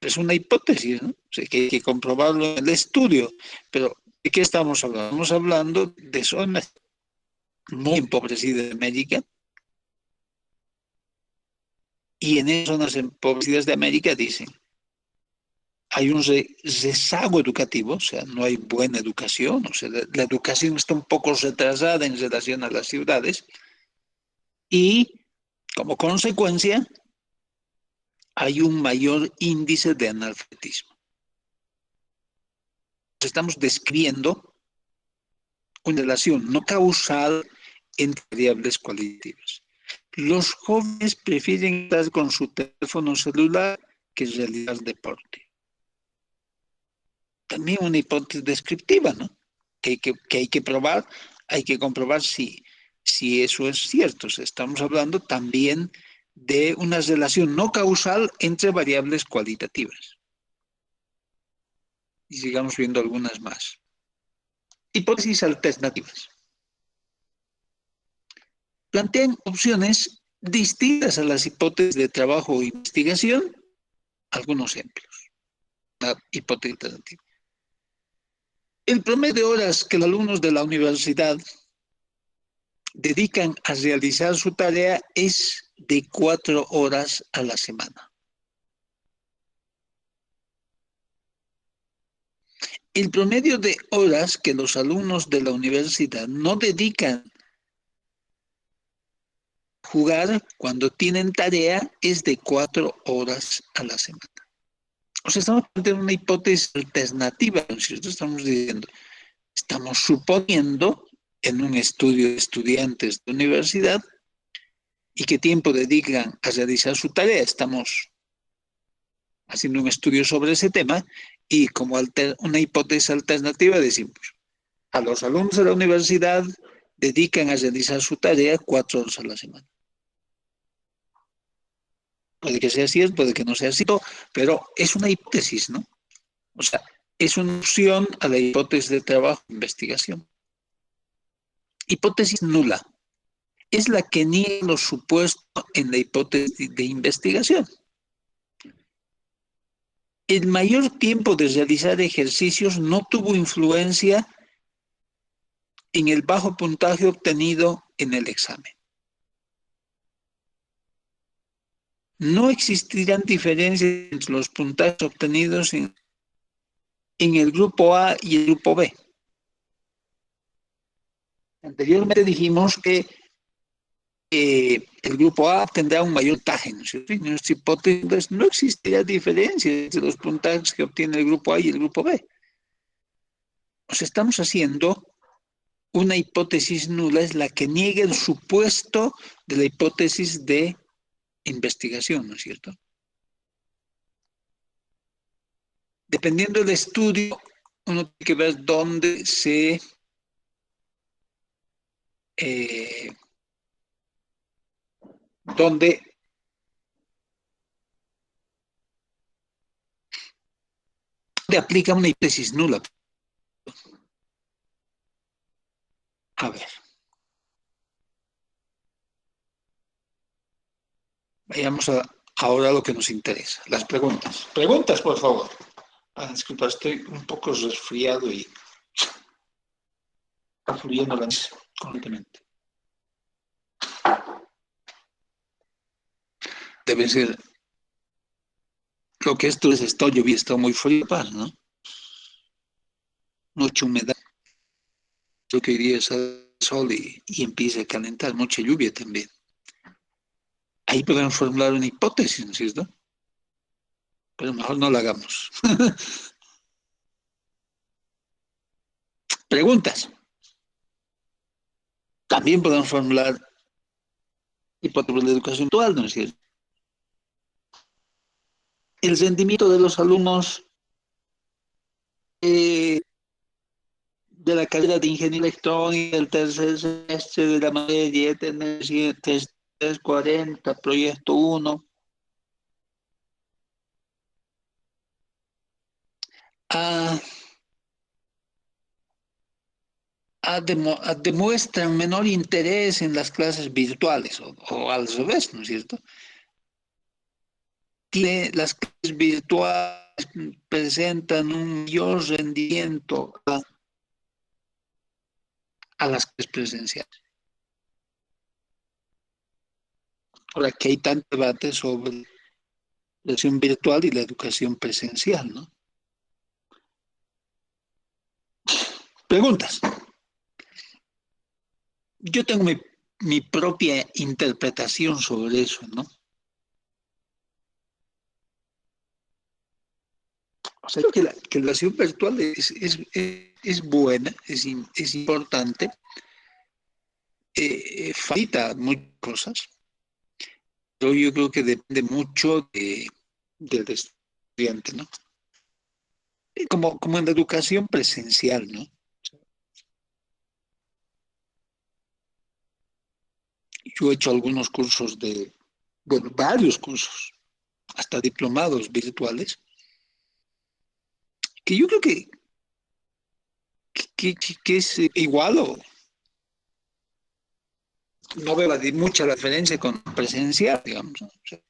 Es una hipótesis, ¿no? O sea, que hay que comprobarlo en el estudio, pero ¿de qué estamos hablando? Estamos hablando de zonas muy empobrecidas de América y en esas zonas empobrecidas de América dicen, hay un rezago educativo, o sea, no hay buena educación, o sea, la educación está un poco retrasada en relación a las ciudades y como consecuencia hay un mayor índice de analfabetismo. Estamos describiendo una relación no causal entre variables cualitativas. Los jóvenes prefieren estar con su teléfono celular que realizar deporte. También una hipótesis descriptiva, ¿no? Que hay que probar, hay que comprobar si eso es cierto. O sea, estamos hablando también de una relación no causal entre variables cualitativas. Y sigamos viendo algunas más. Hipótesis alternativas. Plantean opciones distintas a las hipótesis de trabajo o investigación. Algunos ejemplos. Una hipótesis alternativa. El promedio de horas que los alumnos de la universidad dedican a realizar su tarea es de 4 horas a la semana. El promedio de horas que los alumnos de la universidad no dedican a jugar cuando tienen tarea es de 4 horas a la semana. O sea, estamos planteando una hipótesis alternativa, ¿no es cierto? Estamos diciendo, estamos suponiendo en un estudio de estudiantes de universidad y qué tiempo dedican a realizar su tarea. Estamos haciendo un estudio sobre ese tema y como una hipótesis alternativa decimos, a los alumnos de la universidad dedican a realizar su tarea 4 horas a la semana. Puede que sea cierto, puede que no sea cierto, pero es una hipótesis, ¿no? O sea, es una opción a la hipótesis de trabajo e investigación. Hipótesis nula es la que niega lo supuesto en la hipótesis de investigación. El mayor tiempo de realizar ejercicios no tuvo influencia en el bajo puntaje obtenido en el examen. No existirán diferencias entre los puntajes obtenidos en el grupo A y el grupo B. Anteriormente dijimos que el grupo A tendrá un mayor puntaje, ¿no es cierto? En nuestra hipótesis no existirá diferencia entre los puntajes que obtiene el grupo A y el grupo B. O sea, estamos haciendo una hipótesis nula, es la que niega el supuesto de la hipótesis de investigación, ¿no es cierto? Dependiendo del estudio, uno tiene que ver dónde eh, dónde aplica una hipótesis nula. A ver, vayamos ahora a lo que nos interesa, las preguntas. Preguntas, por favor. Disculpa, estoy un poco resfriado y está fluyendo la nariz completamente. Debe ser Lo que esto es, está lloviendo, está muy frío, ¿no? Mucha humedad. Yo que hoy día sale el sol y empieza a calentar, mucha lluvia también. Ahí podemos formular una hipótesis, ¿no es cierto? Pero mejor no la hagamos. Preguntas. También podemos formular hipótesis de la educación actual, ¿no es cierto? El rendimiento de los alumnos eh, de la carrera de ingeniería electrónica, el tercer semestre de la materia, tener 340, proyecto uno, a, demuestran menor interés en las clases virtuales, o al revés, ¿no es cierto? Las clases virtuales presentan un mayor rendimiento a las clases presenciales. Ahora que hay tanto debate sobre la educación virtual y la educación presencial, ¿no? Preguntas. Yo tengo mi propia interpretación sobre eso, ¿no? O sea, creo que la educación virtual es buena, es importante, facilita muchas cosas, pero yo creo que depende mucho del estudiante, ¿no? Como en la educación presencial, ¿no? Yo he hecho algunos cursos bueno, varios cursos, hasta diplomados virtuales, que yo creo que es igual o no veo mucha diferencia con presencial, digamos, ¿no? O sea,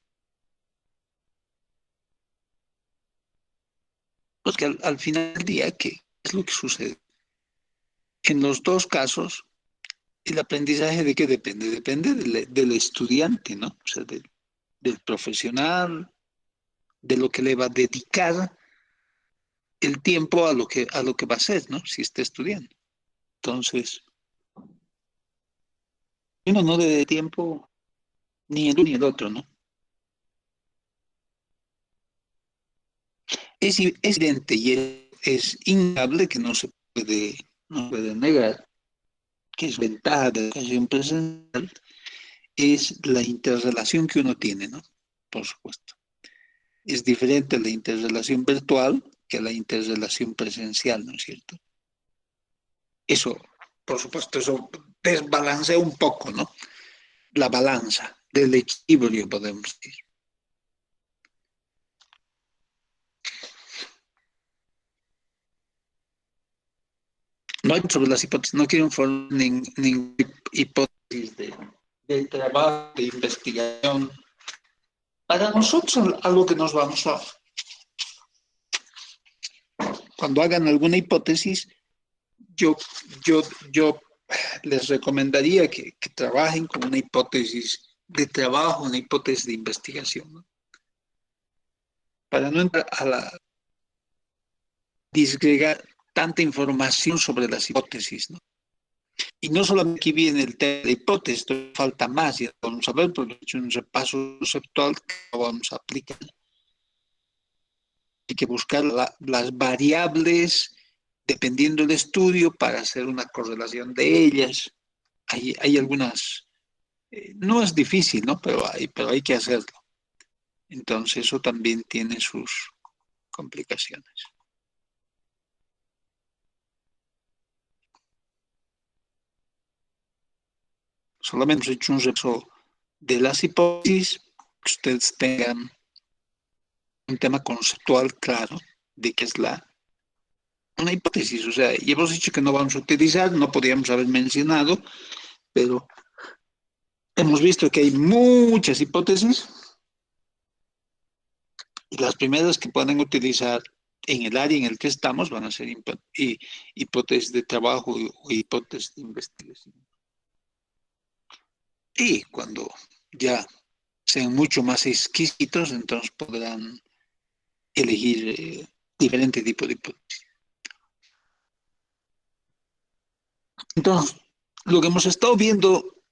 porque al final del día, ¿qué es lo que sucede? En los dos casos, el aprendizaje de qué depende? Depende del estudiante, ¿no? O sea, del profesional, de lo que le va a dedicar el tiempo a lo que va a hacer, ¿no? Si está estudiando. Entonces, uno no le dé tiempo ni el uno ni el otro, ¿no? Es evidente y es innegable que no se puede negar que es ventaja de la educación presencial, es la interrelación que uno tiene, ¿no? Por supuesto. Es diferente la interrelación virtual que la interrelación presencial, ¿no es cierto? Eso, por supuesto, eso desbalancea un poco, ¿no? La balanza del equilibrio, podemos decir. No hay sobre las hipótesis, no quiero informar ninguna hipótesis de trabajo, de investigación. Para nosotros, algo que nos vamos a, cuando hagan alguna hipótesis, yo, yo, yo les recomendaría que trabajen con una hipótesis de trabajo, una hipótesis de investigación, ¿no? Para no entrar a la disgregar tanta información sobre las hipótesis, ¿no? Y no solamente aquí viene el tema de hipótesis, falta más, ya vamos a ver, porque he hecho un repaso conceptual que vamos a aplicar. Hay que buscar las variables dependiendo del estudio para hacer una correlación de ellas. Hay algunas, no es difícil, ¿no? Pero hay que hacerlo. Entonces eso también tiene sus complicaciones. Solamente hemos hecho un repaso de las hipótesis, que ustedes tengan un tema conceptual claro de qué es una hipótesis. O sea, ya hemos dicho que no vamos a utilizar, no podíamos haber mencionado, pero hemos visto que hay muchas hipótesis y las primeras que pueden utilizar en el área en el que estamos van a ser hipótesis de trabajo o hipótesis de investigación. Y cuando ya sean mucho más exquisitos, entonces podrán elegir diferente tipo de hipótesis. Entonces, lo que hemos estado viendo,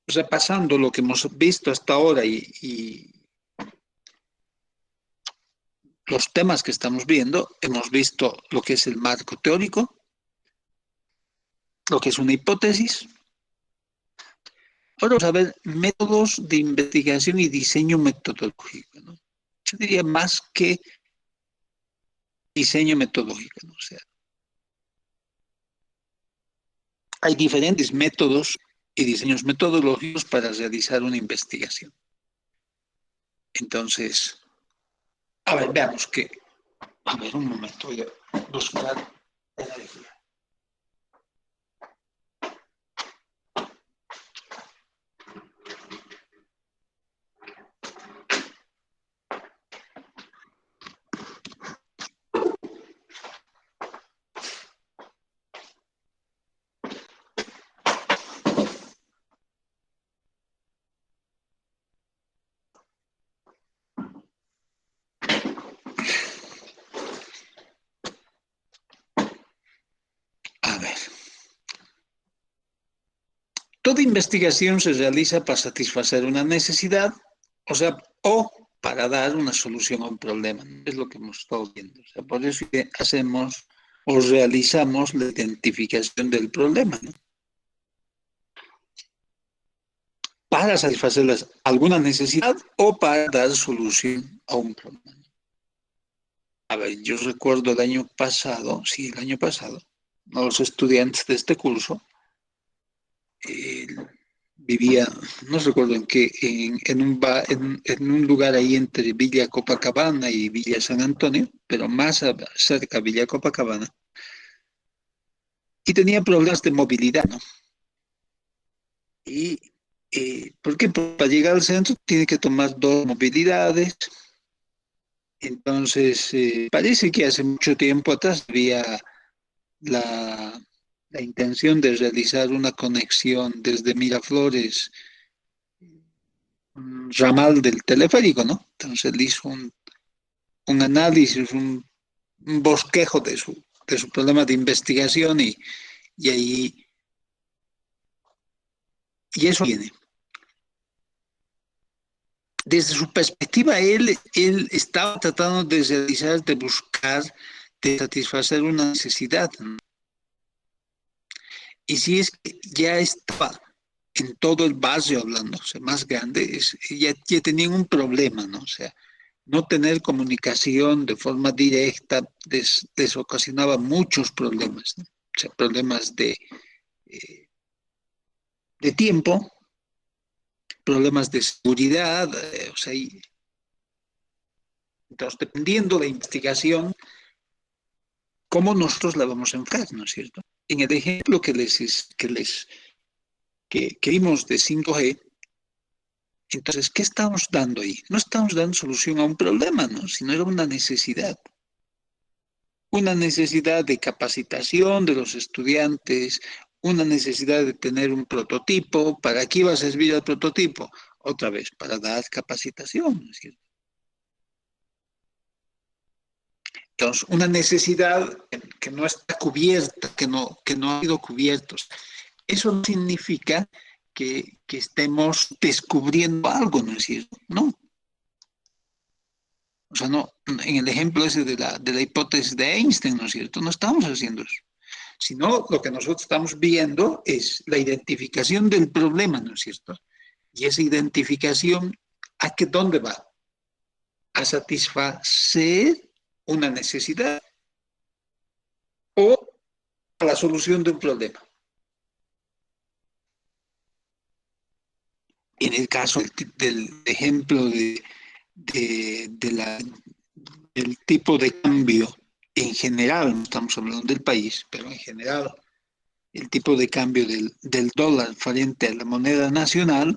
repasando lo que hemos visto hasta ahora y los temas que estamos viendo, hemos visto lo que es el marco teórico, lo que es una hipótesis. Ahora vamos a ver métodos de investigación y diseño metodológico, ¿no? Yo diría más que diseño metodológico, ¿no? O sea, hay diferentes métodos y diseños metodológicos para realizar una investigación. Entonces, a ver, veamos que, a ver, un momento, voy a buscar energía. A ver. Toda investigación se realiza para satisfacer una necesidad, o sea, o para dar una solución a un problema. Es lo que hemos estado viendo. O sea, por eso hacemos o realizamos la identificación del problema, ¿no? Para satisfacer alguna necesidad o para dar solución a un problema. A ver, yo recuerdo el año pasado, sí, el año pasado, los estudiantes de este curso eh, vivía, no recuerdo en qué, en un lugar ahí entre Villa Copacabana y Villa San Antonio, pero más cerca de Villa Copacabana, y tenía problemas de movilidad, ¿no? Y, ¿por qué? Porque para llegar al centro tiene que tomar dos movilidades. Entonces, parece que hace mucho tiempo atrás había la, la intención de realizar una conexión desde Miraflores, un ramal del teleférico, ¿no? Entonces él hizo un análisis, un bosquejo de su problema de investigación y ahí, y eso viene. Desde su perspectiva, él estaba tratando de realizar, de buscar, de satisfacer una necesidad, ¿no? Y si es que ya estaba en todo el barrio hablando, o sea, más grande, ya tenían un problema, ¿no? O sea, no tener comunicación de forma directa les ocasionaba muchos problemas, ¿no? O sea, problemas eh, de tiempo, problemas de seguridad, o sea, entonces, dependiendo de la investigación, cómo nosotros la vamos a enfocar, ¿no es cierto? En el ejemplo que vimos de 5G, entonces, ¿qué estamos dando ahí? No estamos dando solución a un problema, ¿no? Sino era una necesidad de capacitación de los estudiantes, una necesidad de tener un prototipo. ¿Para qué iba a servir el prototipo? Otra vez, para dar capacitación, ¿no es cierto? Entonces, una necesidad que no está cubierta, que no ha sido cubierta. Eso no significa que estemos descubriendo algo, ¿no es cierto? No. O sea, no, en el ejemplo ese de la hipótesis de Einstein, ¿no es cierto? No estamos haciendo eso. Sino lo que nosotros estamos viendo es la identificación del problema, ¿no es cierto? Y esa identificación, ¿a qué dónde va? A satisfacer una necesidad o a la solución de un problema. En el caso del ejemplo de del tipo de cambio en general, no estamos hablando del país, pero en general, el tipo de cambio del dólar frente a la moneda nacional,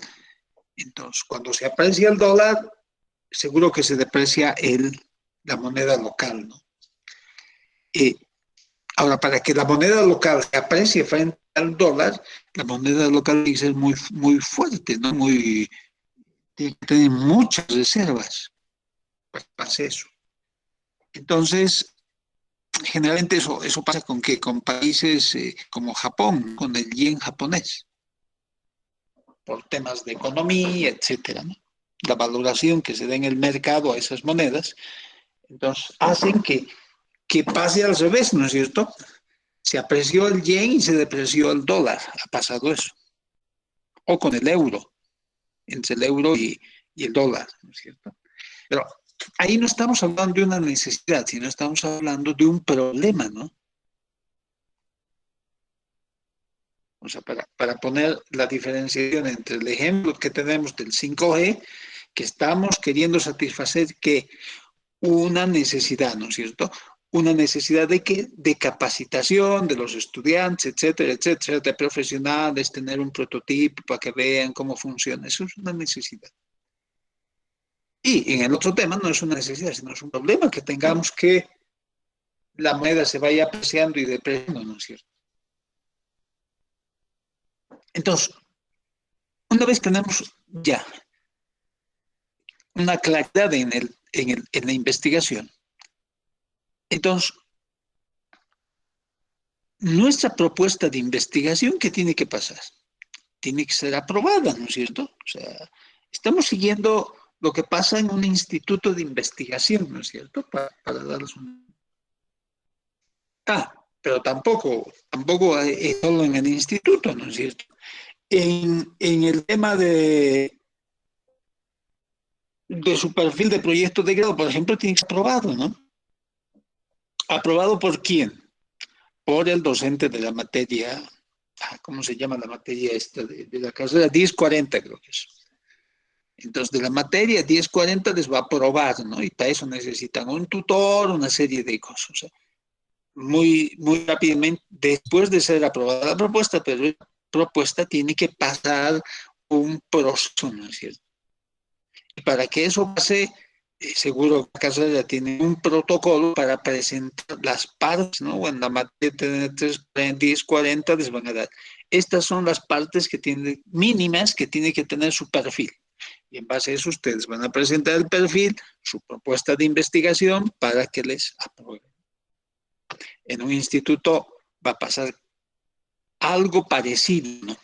entonces cuando se aprecia el dólar, seguro que se deprecia la moneda local, ¿no? Eh, Ahora, para que la moneda local se aprecie frente al dólar, la moneda local tiene que ser muy, muy fuerte, ¿no? Tiene que tener muchas reservas. para que pase eso. Entonces, generalmente eso pasa con que con países como Japón, con el yen japonés, por temas de economía, etcétera, ¿no? La valoración que se da en el mercado a esas monedas, entonces hacen que pase al revés, ¿no es cierto? Se apreció el yen y se depreció el dólar, ha pasado eso. O con el euro, entre el euro y el dólar, ¿no es cierto? Pero ahí no estamos hablando de una necesidad, sino estamos hablando de un problema, ¿no? O sea, para poner la diferenciación entre el ejemplo que tenemos del 5G, que estamos queriendo satisfacer que una necesidad, ¿no es cierto? Una necesidad de que de capacitación de los estudiantes, etcétera, etcétera, de profesionales, tener un prototipo para que vean cómo funciona. Eso es una necesidad. Y en el otro tema no es una necesidad, sino es un problema que tengamos que la moneda se vaya apreciando y depreciando, ¿no es cierto? Entonces, una vez tenemos ya una claridad en la investigación, entonces nuestra propuesta de investigación, ¿qué tiene que pasar? Tiene que ser aprobada, ¿no es cierto? O sea, estamos siguiendo lo que pasa en un instituto de investigación, ¿no es cierto? Para darles un... Pero tampoco es solo en el instituto, ¿no es cierto? En el tema de su perfil de proyecto de grado, por ejemplo, tiene que ser aprobado, ¿no? ¿Aprobado por quién? Por el docente de la materia, ¿cómo se llama la materia esta de la carrera? 1040 creo que es. Entonces, de la materia 1040 les va a aprobar, ¿no? Y para eso necesitan un tutor, una serie de cosas. O sea, muy rápidamente, después de ser aprobada la propuesta, pero la propuesta tiene que pasar un proceso, ¿no es cierto? Y para que eso pase, seguro que la carrera tiene un protocolo para presentar las partes, ¿no? O en la materia de 1040 les van a dar. Estas son las partes que tienen mínimas que tiene que tener su perfil. Y en base a eso ustedes van a presentar el perfil, su propuesta de investigación para que les aprueben. En un instituto va a pasar algo parecido, ¿no?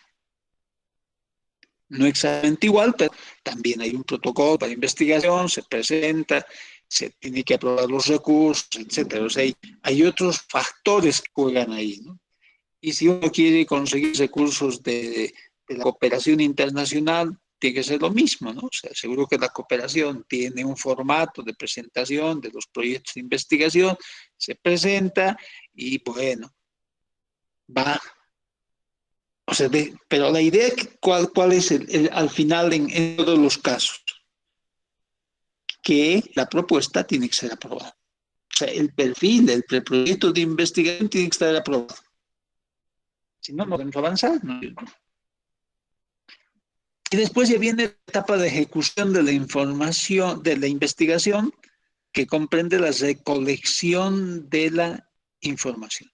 No exactamente igual, pero también hay un protocolo para investigación, se presenta, se tiene que aprobar los recursos, etcétera. O sea, hay otros factores que juegan ahí, ¿no? Y si uno quiere conseguir recursos de la cooperación internacional, tiene que ser lo mismo, ¿no? O sea, seguro que la cooperación tiene un formato de presentación de los proyectos de investigación, se presenta y bueno, va. O sea, pero la idea, ¿cuál es al final en todos los casos? Que la propuesta tiene que ser aprobada. O sea, el perfil del proyecto de investigación tiene que estar aprobado. Si no, no podemos avanzar, ¿no? Y después ya viene la etapa de ejecución de la información, de la investigación, que comprende la recolección de la información.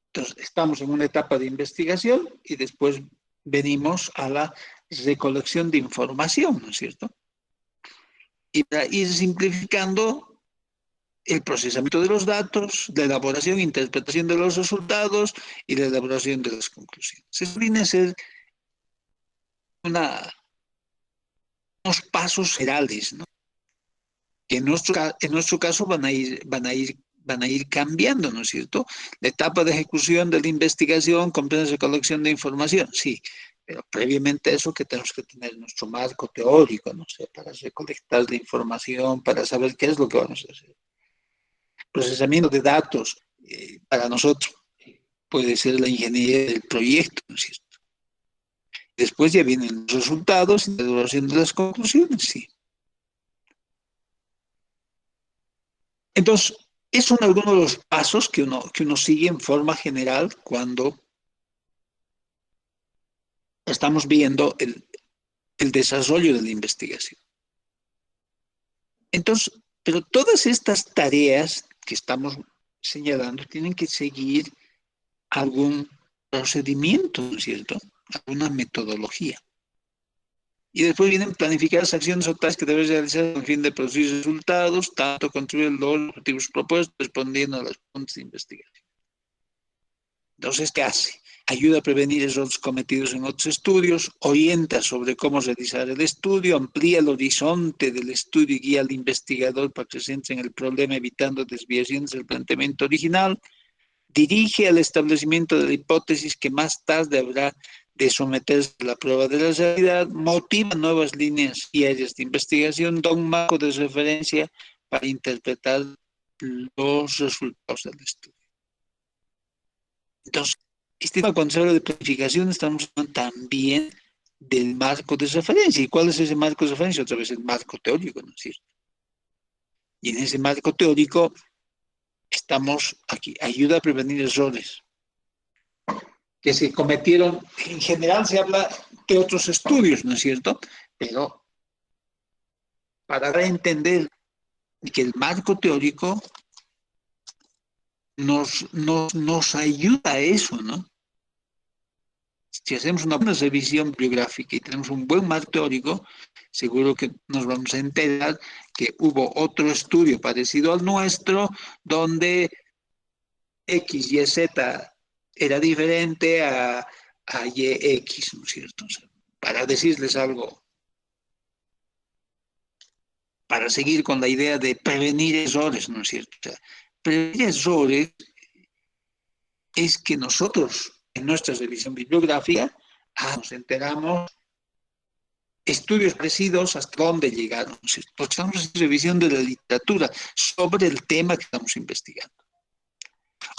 Entonces, estamos en una etapa de investigación y después venimos a la recolección de información, ¿no es cierto? Y para ir simplificando el procesamiento de los datos, la elaboración e interpretación de los resultados y la elaboración de las conclusiones. Eso viene a ser unos pasos generales, ¿no? Que en nuestro caso van a ir cambiando, ¿no es cierto? La etapa de ejecución de la investigación comprende la colección de información, sí, pero previamente a eso que tenemos que tener nuestro marco teórico, no sé, para recolectar la información, para saber qué es lo que vamos a hacer. Procesamiento de datos, para nosotros puede ser la ingeniería del proyecto, ¿no es cierto? Después ya vienen los resultados y la elaboración de las conclusiones, sí. Entonces, esos son algunos de los pasos que uno sigue en forma general cuando estamos viendo el desarrollo de la investigación. Entonces, pero todas estas tareas que estamos señalando tienen que seguir algún procedimiento, ¿no es cierto? Alguna metodología. Y después vienen planificar las acciones o tareas que debes realizar con el fin de producir resultados, tanto contribuir los objetivos propuestos, respondiendo a las preguntas de investigación. Entonces, ¿qué hace? Ayuda a prevenir errores cometidos en otros estudios, orienta sobre cómo realizar el estudio, amplía el horizonte del estudio y guía al investigador para que se centre en el problema, evitando desviaciones del planteamiento original, dirige al establecimiento de la hipótesis que más tarde habrá de someterse a la prueba de la realidad, motiva nuevas líneas y áreas de investigación, da un marco de referencia para interpretar los resultados del estudio. Entonces, cuando se habla de planificación, estamos hablando también del marco de referencia. ¿Y cuál es ese marco de referencia? Otra vez el marco teórico, ¿no es cierto? Y en ese marco teórico estamos aquí, ayuda a prevenir errores que se cometieron. En general se habla de otros estudios, ¿no es cierto? Pero para dar a entender que el marco teórico nos ayuda a eso, ¿no? Si hacemos una buena revisión bibliográfica y tenemos un buen marco teórico, seguro que nos vamos a enterar que hubo otro estudio parecido al nuestro, donde X, Y, Z era diferente a Y, X, ¿no es cierto? O sea, para decirles algo, para seguir con la idea de prevenir errores, ¿no es cierto? O sea, prevenir errores es que nosotros, en nuestra revisión bibliográfica, nos enteramos estudios parecidos hasta dónde llegaron, ¿no es cierto? Porque estamos haciendo revisión de la literatura sobre el tema que estamos investigando.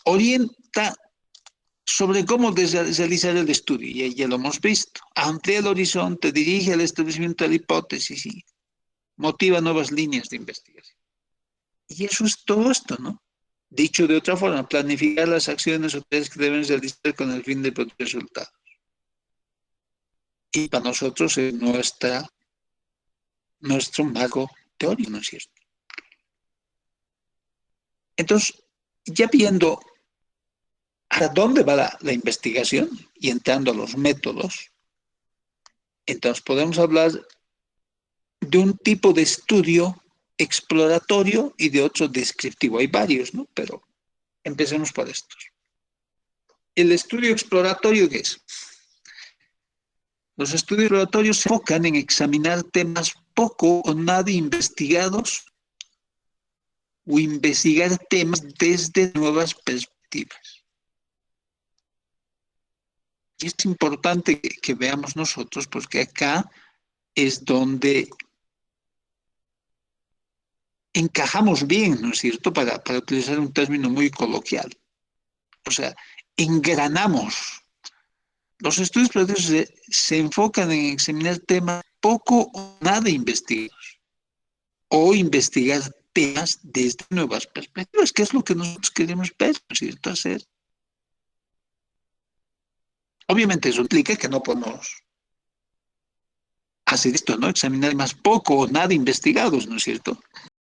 Orienta sobre cómo realizar el estudio, y ya lo hemos visto. Amplía el horizonte, dirige al establecimiento de la hipótesis y motiva nuevas líneas de investigación. Y eso es todo esto, ¿no? Dicho de otra forma, planificar las acciones o tareas que deben realizar con el fin de producir resultados. Y para nosotros es nuestro marco teórico, ¿no es cierto? Entonces, ya viendo hasta dónde va la investigación y entrando a los métodos, entonces podemos hablar de un tipo de estudio exploratorio y de otro descriptivo. Hay varios, ¿no? Pero empecemos por estos. El estudio exploratorio, ¿qué es? Los estudios exploratorios se enfocan en examinar temas poco o nada investigados o investigar temas desde nuevas perspectivas. Y es importante que veamos nosotros, porque acá es donde encajamos bien, ¿no es cierto?, para utilizar un término muy coloquial. O sea, engranamos. Los estudios exploratorios se enfocan en examinar temas poco o nada investigados o investigar temas desde nuevas perspectivas, que es lo que nosotros queremos ver, ¿no es cierto?, hacer. Obviamente eso implica que no podemos hacer esto, ¿no? Examinar más poco o nada investigados, ¿no es cierto?